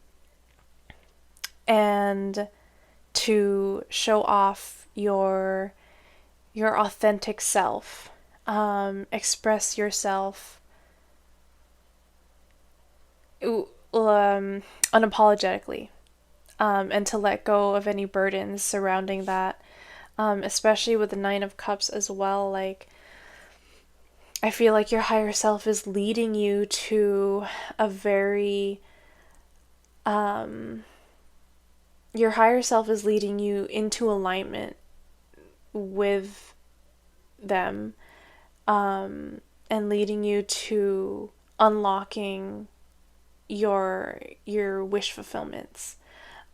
to show off your authentic self, express yourself unapologetically, and to let go of any burdens surrounding that, especially with the Nine of Cups as well. Like, I feel like your higher self is leading you to a very, your higher self is leading you into alignment with them, and leading you to unlocking your wish fulfillments.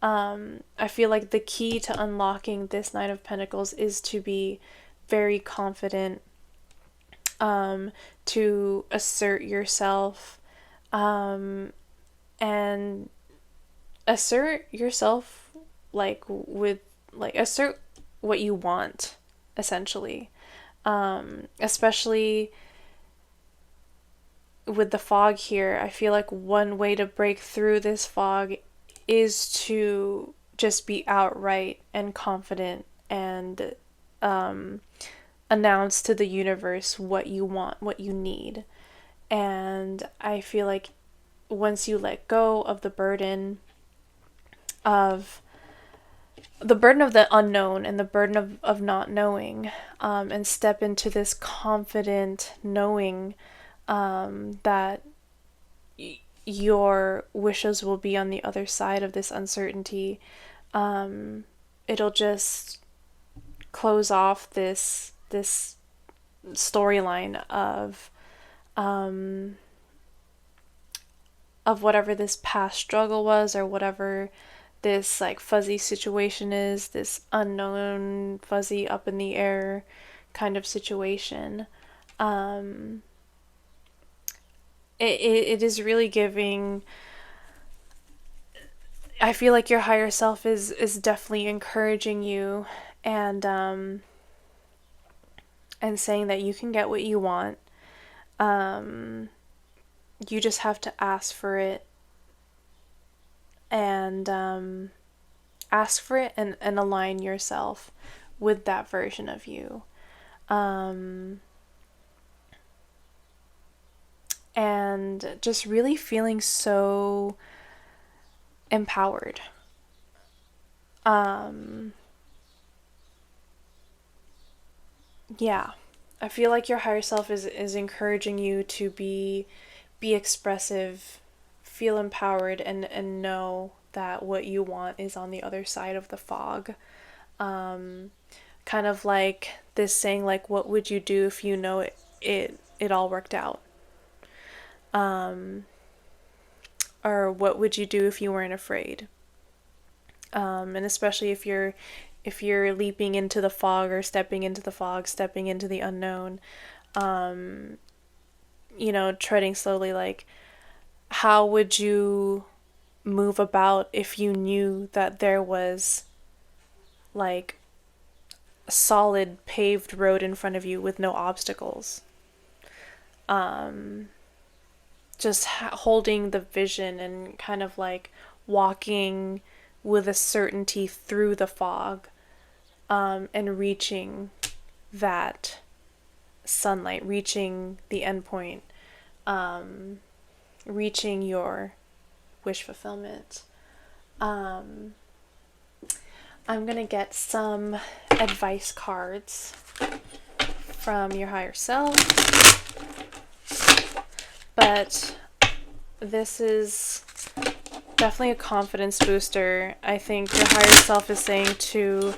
I feel like the key to unlocking this Nine of Pentacles is to be very confident, to assert yourself, and assert yourself, like, with, like, assert what you want, essentially. Especially with the fog here, I feel like one way to break through this fog is to just be outright and confident and announce to the universe what you want, what you need. And I feel like once you let go of the burden of the unknown and the burden of not knowing, and step into this confident knowing, that your wishes will be on the other side of this uncertainty, it'll just close off this storyline of whatever this past struggle was, or whatever this, like, fuzzy situation is, this unknown, fuzzy, up in the air kind of situation. It is really giving. I feel like your higher self is definitely encouraging you, and saying that you can get what you want. You just have to ask for it, and ask for it, and align yourself with that version of you. And just really feeling so empowered. Yeah, I feel like your higher self is encouraging you to be expressive, feel empowered, and know that what you want is on the other side of the fog. Kind of like this saying, like, what would you do if you know it all worked out? Or what would you do if you weren't afraid? And especially if you're leaping into the fog, or stepping into the fog, stepping into the unknown, treading slowly, like, how would you move about if you knew that there was, like, a solid paved road in front of you with no obstacles? Just holding the vision and kind of like walking with a certainty through the fog, and reaching that sunlight, reaching the endpoint, reaching your wish fulfillment. I'm gonna get some advice cards from your higher self, but this is definitely a confidence booster. I think your higher self is saying to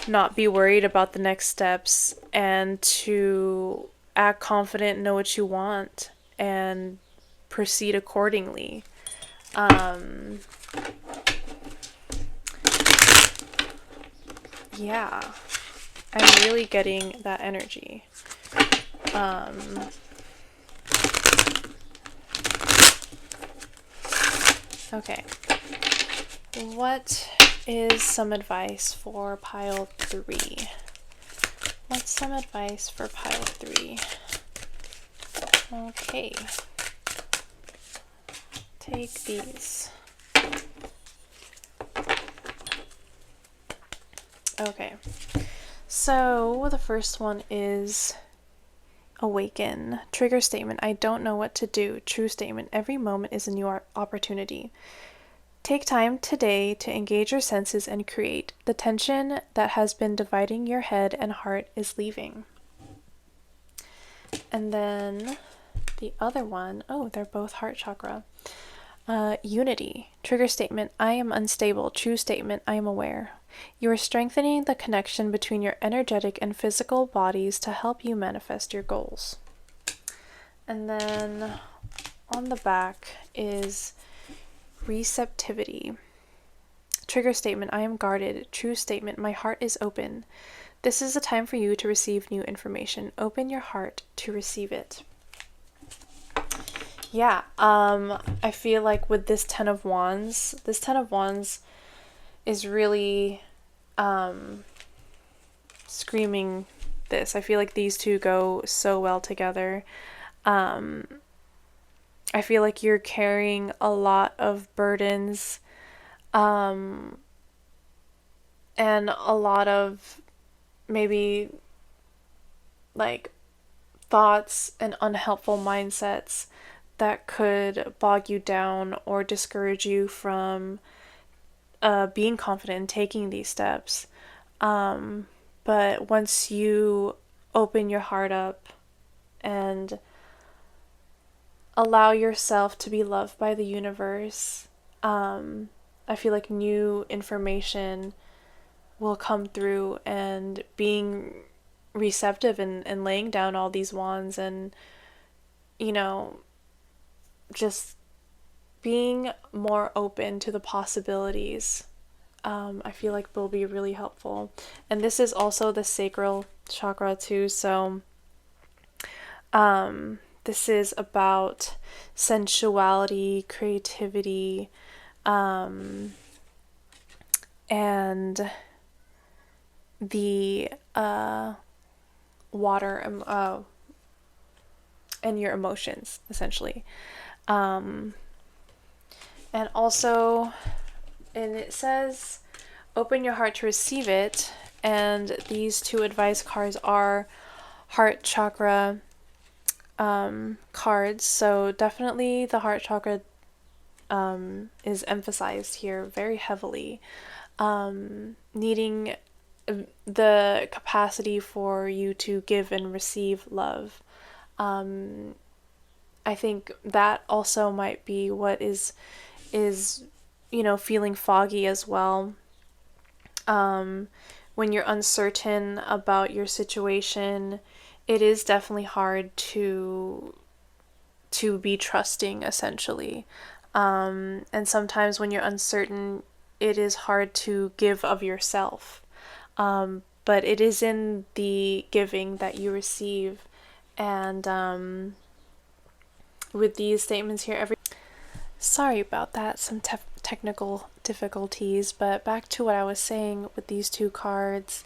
not be worried about the next steps, and to act confident, know what you want, and proceed accordingly. Yeah, I'm really getting that energy. Okay, what is some advice for pile 3? What's some advice for pile 3? Okay, take these. Okay, so the first one is Awaken. Trigger statement, I don't know what to do. True statement, every moment is a new opportunity. Take time today to engage your senses and create. The tension that has been dividing your head and heart is leaving. And then the other one, oh, they're both heart chakra. Unity. Trigger statement, I am unstable. True statement, I am aware. You are strengthening the connection between your energetic and physical bodies to help you manifest your goals. And then on the back is receptivity. Trigger statement, I am guarded. True statement, my heart is open. This is a time for you to receive new information. Open your heart to receive it. Yeah, I feel like with this Ten of Wands is really screaming this. I feel like these two go so well together. I feel like you're carrying a lot of burdens and a lot of maybe like thoughts and unhelpful mindsets that could bog you down or discourage you from being confident in taking these steps. But once you open your heart up and allow yourself to be loved by the universe, I feel like new information will come through, and being receptive and laying down all these wands and, you know, just being more open to the possibilities, I feel like will be really helpful. And this is also the sacral chakra too, so this is about sensuality, creativity, and the water and your emotions, essentially. And also, and it says, open your heart to receive it. And these two advice cards are heart chakra cards. So definitely the heart chakra is emphasized here very heavily. Needing the capacity for you to give and receive love. I think that also might be what is feeling foggy as well. When you're uncertain about your situation, it is definitely hard to be trusting, essentially. And sometimes when you're uncertain, it is hard to give of yourself. But it is in the giving that you receive. And with these statements here, sorry about that, some technical difficulties, but back to what I was saying with these two cards.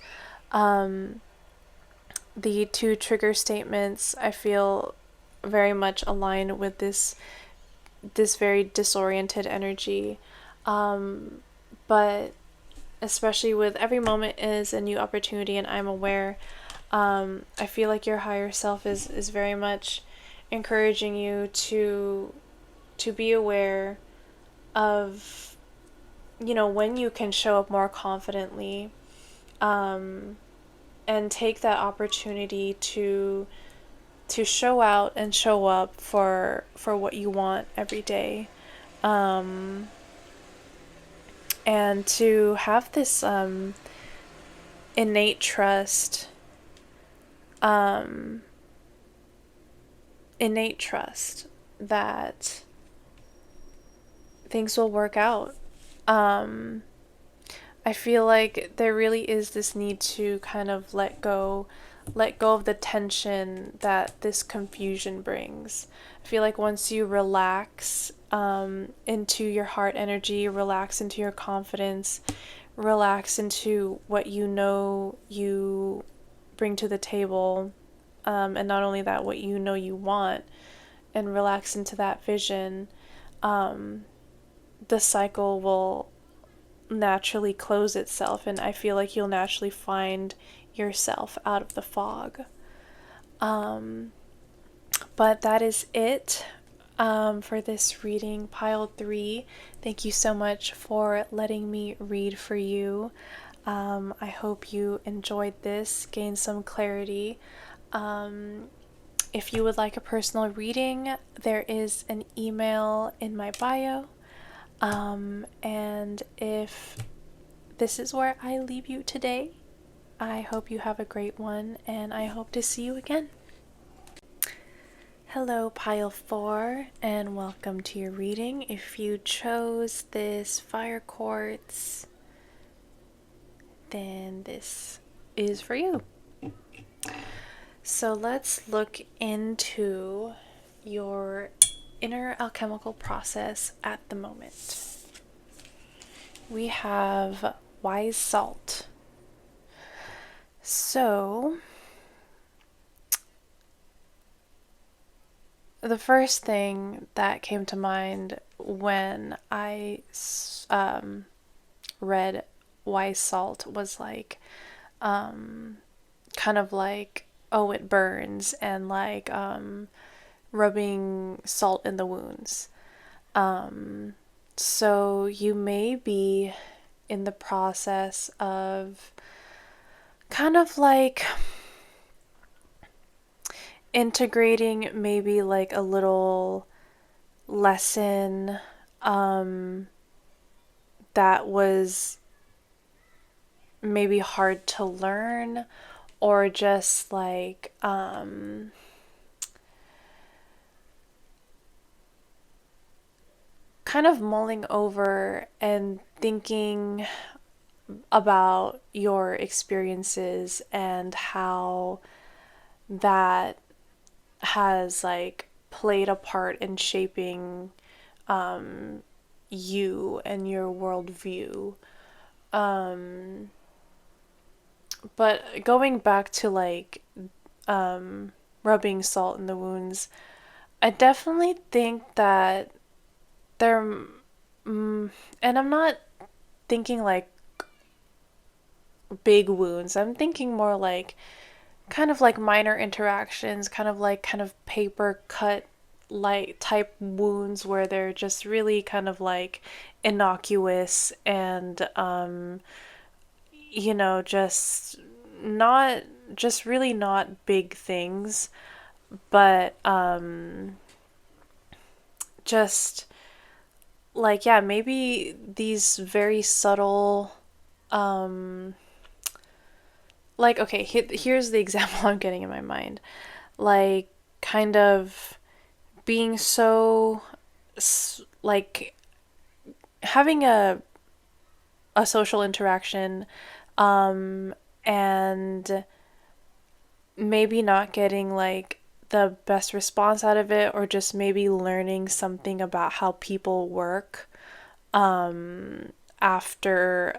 The two trigger statements, I feel very much align with this very disoriented energy. But especially with every moment is a new opportunity, and I'm aware, I feel like your higher self is very much encouraging you to be aware of, when you can show up more confidently, and take that opportunity to show out and show up for what you want every day, and to have this innate trust that things will work out. I feel like there really is this need to kind of let go of the tension that this confusion brings. I feel like once you relax into your heart energy, relax into your confidence, relax into what you bring to the table, and not only that, what you want, and relax into that vision, the cycle will naturally close itself, and I feel like you'll naturally find yourself out of the fog. But that is it for this reading, pile 3. Thank you so much for letting me read for you. I hope you enjoyed this, gained some clarity. If you would like a personal reading, there is an email in my bio. And if this is where I leave you today, I hope you have a great one, and I hope to see you again. Hello, pile 4, and welcome to your reading. If you chose this fire quartz, then this is for you. So let's look into your inner alchemical process at the moment. We have wise salt. So the first thing that came to mind when I read wise salt was like, kind of like, oh, it burns, and like rubbing salt in the wounds. So you may be in the process of kind of like integrating maybe like a little lesson that was maybe hard to learn, or just like kind of mulling over and thinking about your experiences and how that has like played a part in shaping you and your worldview. But going back to like rubbing salt in the wounds, I definitely think that there, and I'm not thinking like big wounds. I'm thinking more like kind of like minor interactions, kind of paper cut light type wounds where they're just really kind of like innocuous and just really not big things, but just like, yeah, maybe these very subtle like, okay, here's the example I'm getting in my mind. Like, kind of being so, like, having a social interaction, and maybe not getting, like, the best response out of it, or just maybe learning something about how people work, after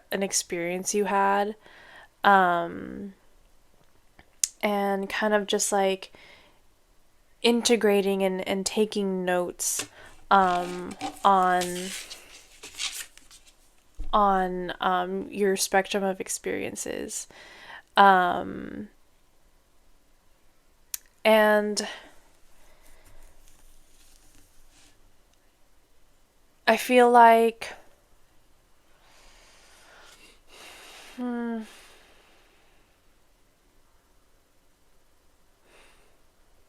an experience you had. And kind of just like integrating and taking notes on your spectrum of experiences. And I feel like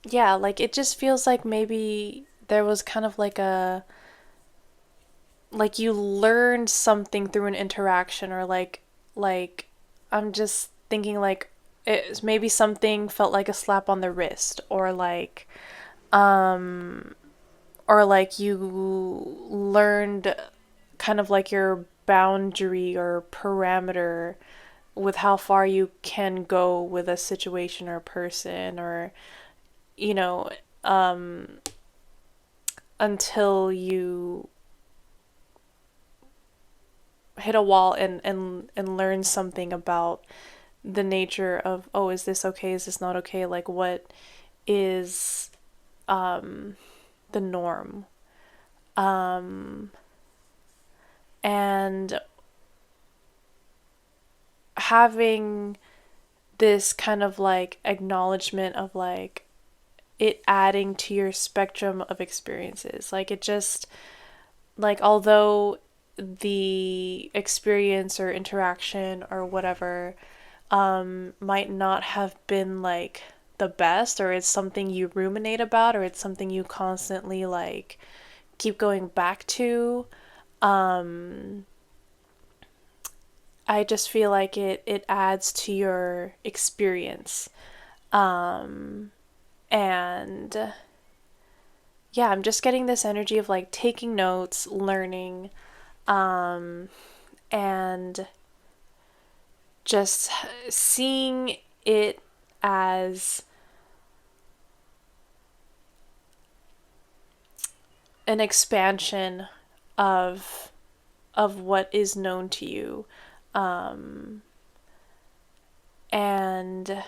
yeah, like it just feels like maybe there was kind of like you learned something through an interaction, or like I'm just thinking like maybe something felt like a slap on the wrist, um or like you learned kind of like your boundary or parameter with how far you can go with a situation or a person, or you know, until you hit a wall and learn something about the nature of, oh, is this okay, is this not okay, like what is the norm, and having this kind of like acknowledgement of like, it adding to your spectrum of experiences. Like it just, like, although the experience or interaction or whatever might not have been like the best, or it's something you ruminate about, or it's something you constantly like keep going back to, I just feel like it adds to your experience. And yeah, I'm just getting this energy of like taking notes, learning, and just seeing it as an expansion of what is known to you. And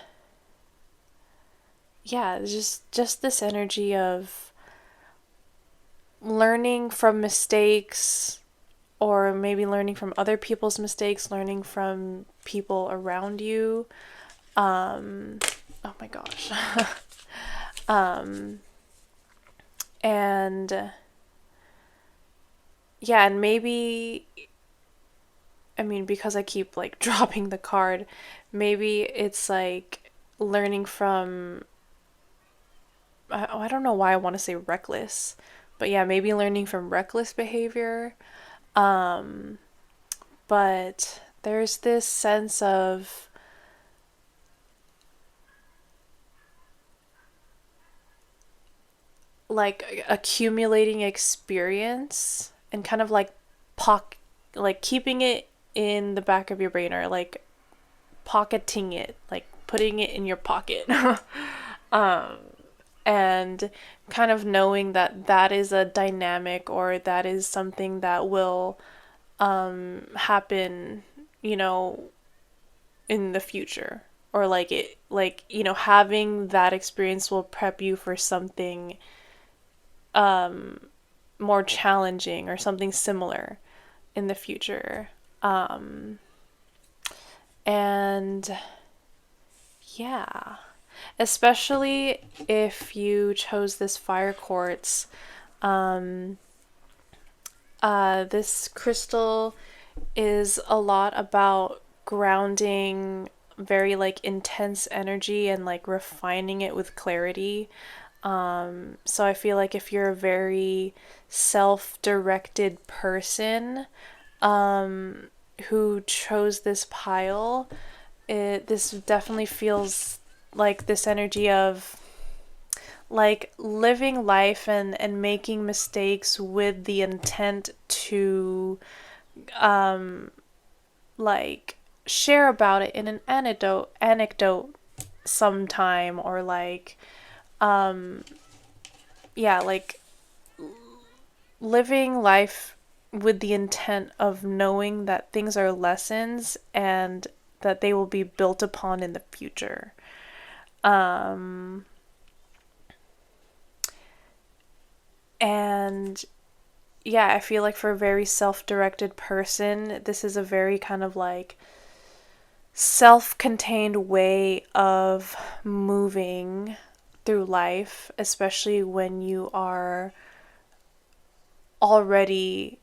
yeah, just this energy of learning from mistakes, or maybe learning from other people's mistakes, learning from people around you. Oh my gosh. And yeah, and maybe, I mean, because I keep like dropping the card, maybe it's like learning from, I don't know why I want to say reckless, but yeah, maybe learning from reckless behavior. But there's this sense of like accumulating experience and kind of like like keeping it in the back of your brain, or like pocketing it, like putting it in your pocket. And kind of knowing that that is a dynamic, or that is something that will happen, you know, in the future, or like it, like, you know, having that experience will prep you for something more challenging or something similar in the future. And yeah, especially if you chose this fire quartz. This crystal is a lot about grounding very like intense energy and like refining it with clarity. So I feel like if you're a very self-directed person who chose this pile, this definitely feels like this energy of like living life and making mistakes with the intent to like share about it in an anecdote sometime, or like yeah, like living life with the intent of knowing that things are lessons and that they will be built upon in the future. And yeah, I feel like for a very self-directed person, this is a very kind of like self-contained way of moving through life, especially when you are already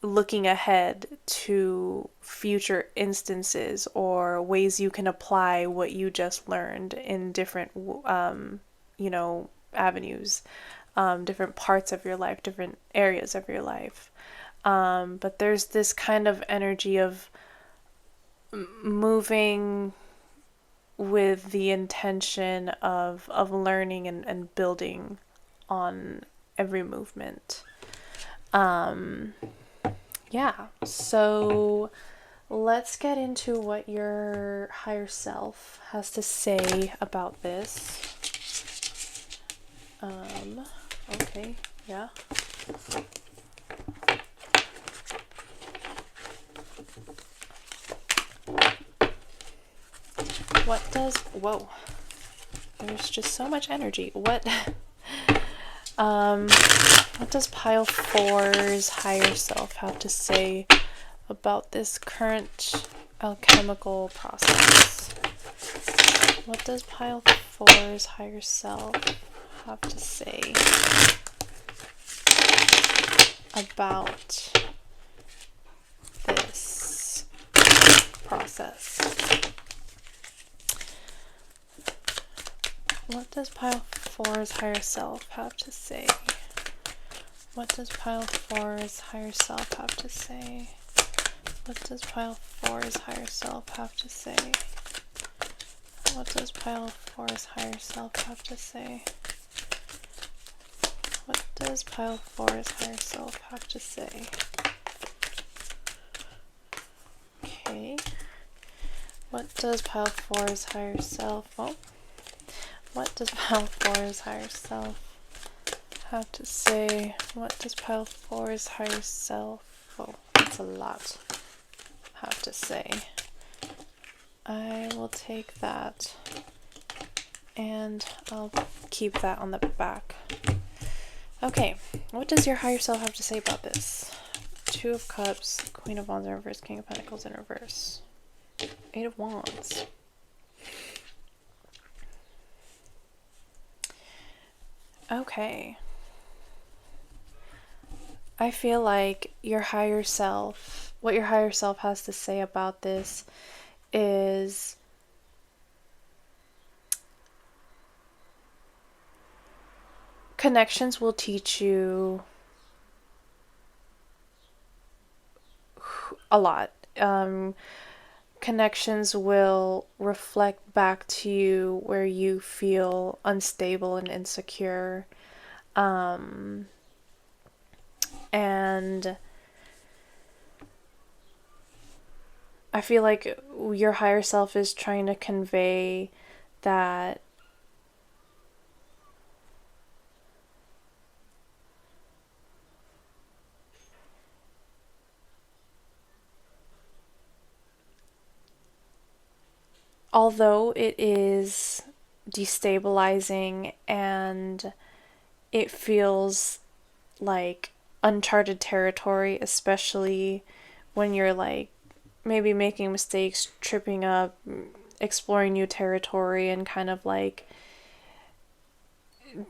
looking ahead to future instances or ways you can apply what you just learned in different, you know, avenues, different parts of your life, different areas of your life. But there's this kind of energy of moving with the intention of learning and building on every movement. Yeah, so let's get into what your higher self has to say about this. Okay, yeah. What does, whoa, there's just so much energy. What does pile 4's higher self have to say about this current alchemical process? What does pile 4's higher self have to say about this process? What does pile 4's higher self have to say? What does pile 4's higher self have to say? What does pile 4's higher self have to say? What does pile 4's higher self have to say? What does pile 4's higher self have to say? Okay. What does pile 4's higher self... Oh. What does pile 4's higher self have to say? What does pile 4's higher self... Oh, that's a lot. Have to say. I will take that and I'll keep that on the back. Okay, what does your higher self have to say about this? 2 of Cups, Queen of Wands in reverse, King of Pentacles in reverse, 8 of Wands. Okay. I feel like your higher self, what your higher self has to say about this is connections will teach you a lot. Connections will reflect back to you where you feel unstable and insecure. And I feel like your higher self is trying to convey that although it is destabilizing and it feels like uncharted territory, especially when you're like maybe making mistakes, tripping up, exploring new territory, and kind of like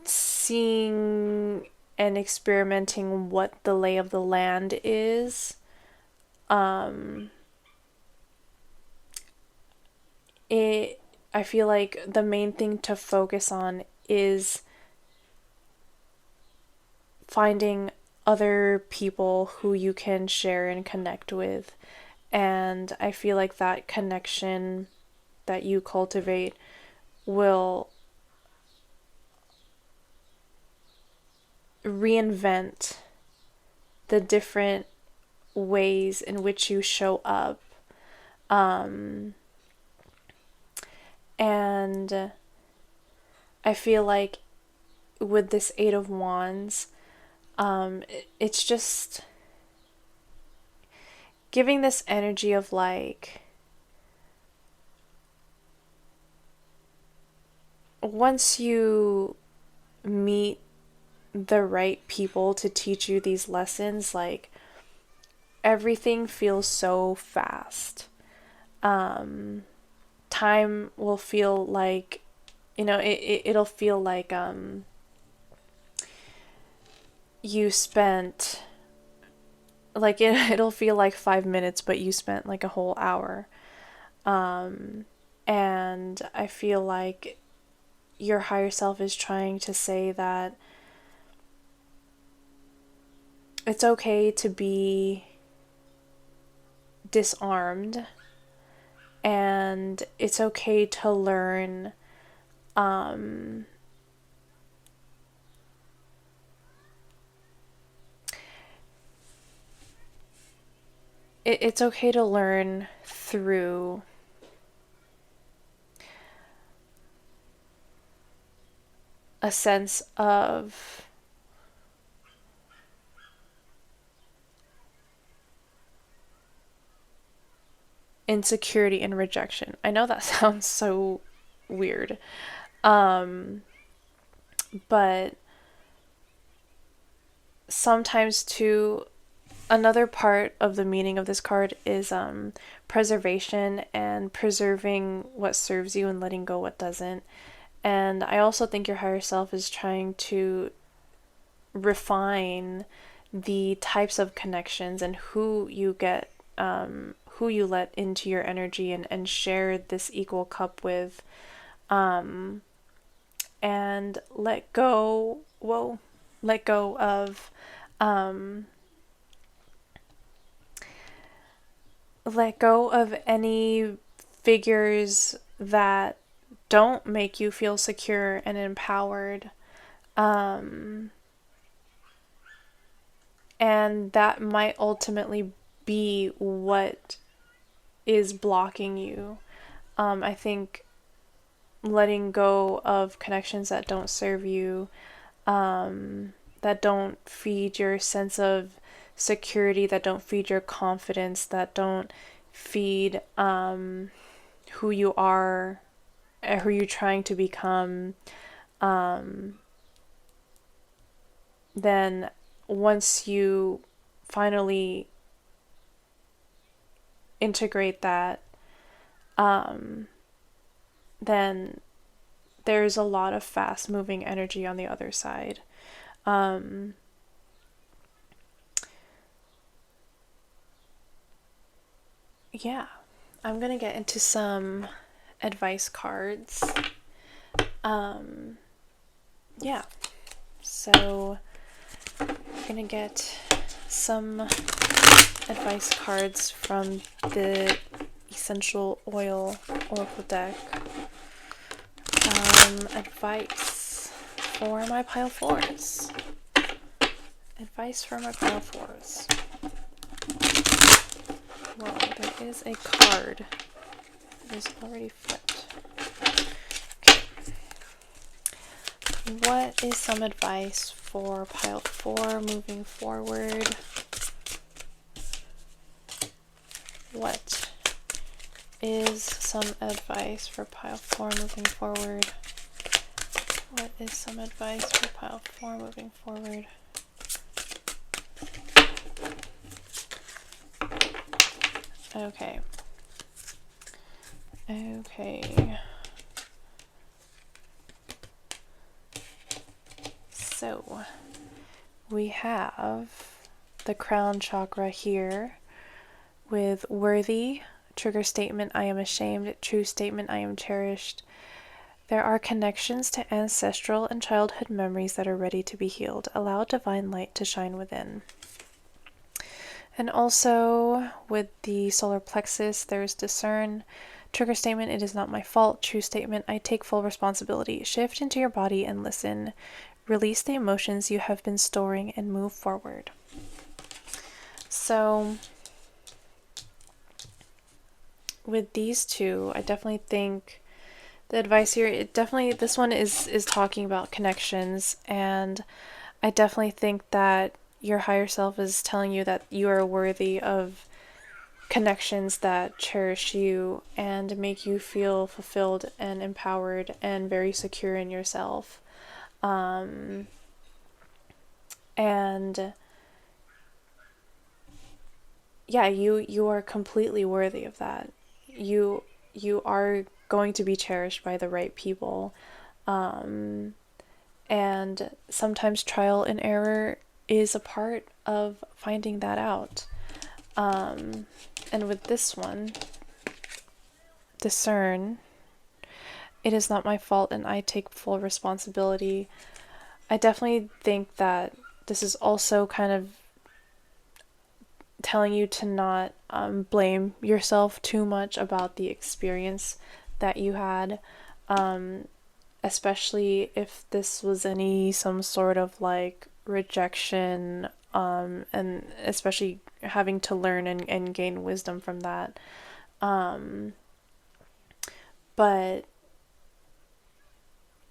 seeing and experimenting what the lay of the land is. I feel like the main thing to focus on is finding other people who you can share and connect with. And I feel like that connection that you cultivate will reinvent the different ways in which you show up. And I feel like with this 8 of Wands, it's just giving this energy of like, once you meet the right people to teach you these lessons, like everything feels so fast. Time will feel like, you know, it'll feel like you spent like it'll feel like 5 minutes, but you spent like a whole hour. And I feel like your higher self is trying to say that it's okay to be disarmed, and it's okay to learn it's okay to learn through a sense of insecurity and rejection. I know that sounds so weird. But sometimes too, another part of the meaning of this card is preservation and preserving what serves you and letting go what doesn't. And I also think your higher self is trying to refine the types of connections and who you get, who you let into your energy and share this equal cup with, and let go, let go of, let go of any figures that don't make you feel secure and empowered. And that might ultimately be what is blocking you. I think letting go of connections that don't serve you, that don't feed your sense of security, that don't feed your confidence, that don't feed who you are, who you're trying to become, then once you finally integrate that, then there's a lot of fast moving energy on the other side. Yeah, I'm gonna get into some advice cards. Yeah, so I'm gonna get some advice cards from the essential oil oracle deck. Advice for my pile fours. Advice for my pile fours. Whoa, there is a card that is already flipped. Okay. What is some advice for pile 4 moving forward? What is some advice for pile 4 moving forward? What is some advice for pile 4 moving forward? Okay. So, we have the crown chakra here with worthy, trigger statement, I am ashamed, true statement, I am cherished. There are connections to ancestral and childhood memories that are ready to be healed. Allow divine light to shine within. And also with the solar plexus, there's discern. Trigger statement, it is not my fault. True statement, I take full responsibility. Shift into your body and listen. Release the emotions you have been storing and move forward. So with these two, I definitely think the advice here, this one is talking about connections, and I definitely think that your higher self is telling you that you are worthy of connections that cherish you and make you feel fulfilled and empowered and very secure in yourself. And yeah, you are completely worthy of that. You are going to be cherished by the right people. And sometimes trial and error is a part of finding that out. And with this one, discern, it is not my fault and I take full responsibility. I definitely think that this is also kind of telling you to not blame yourself too much about the experience that you had, especially if this was some sort of like rejection, and especially having to learn and gain wisdom from that. But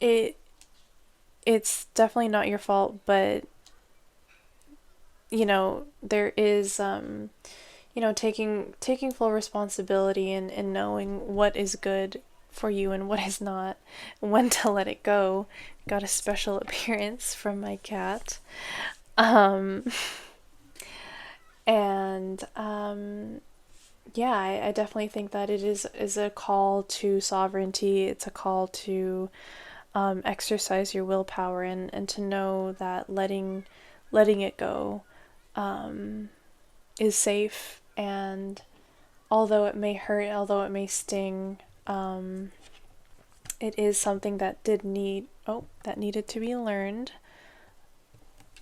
it's definitely not your fault, but there is taking full responsibility and knowing what is good for you and what is not, when to let it go. Got a special appearance from my cat. Yeah, I definitely think that it is a call to sovereignty. It's a call to exercise your willpower, and to know that letting it go is safe. And although it may hurt, although it may sting, it is something that that needed to be learned.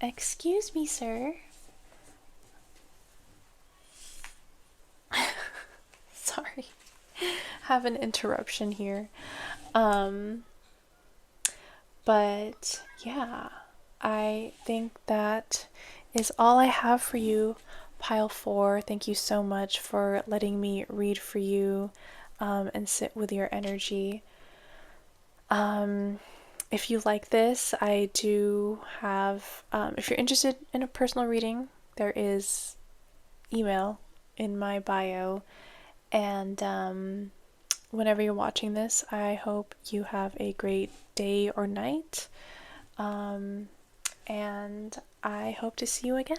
Excuse me, sir. Sorry. Have an interruption here. But yeah, I think that is all I have for you, Pile 4. Thank you so much for letting me read for you and sit with your energy. If you like this, I do have, if you're interested in a personal reading, there is email in my bio. And whenever you're watching this, I hope you have a great day or night. And I hope to see you again.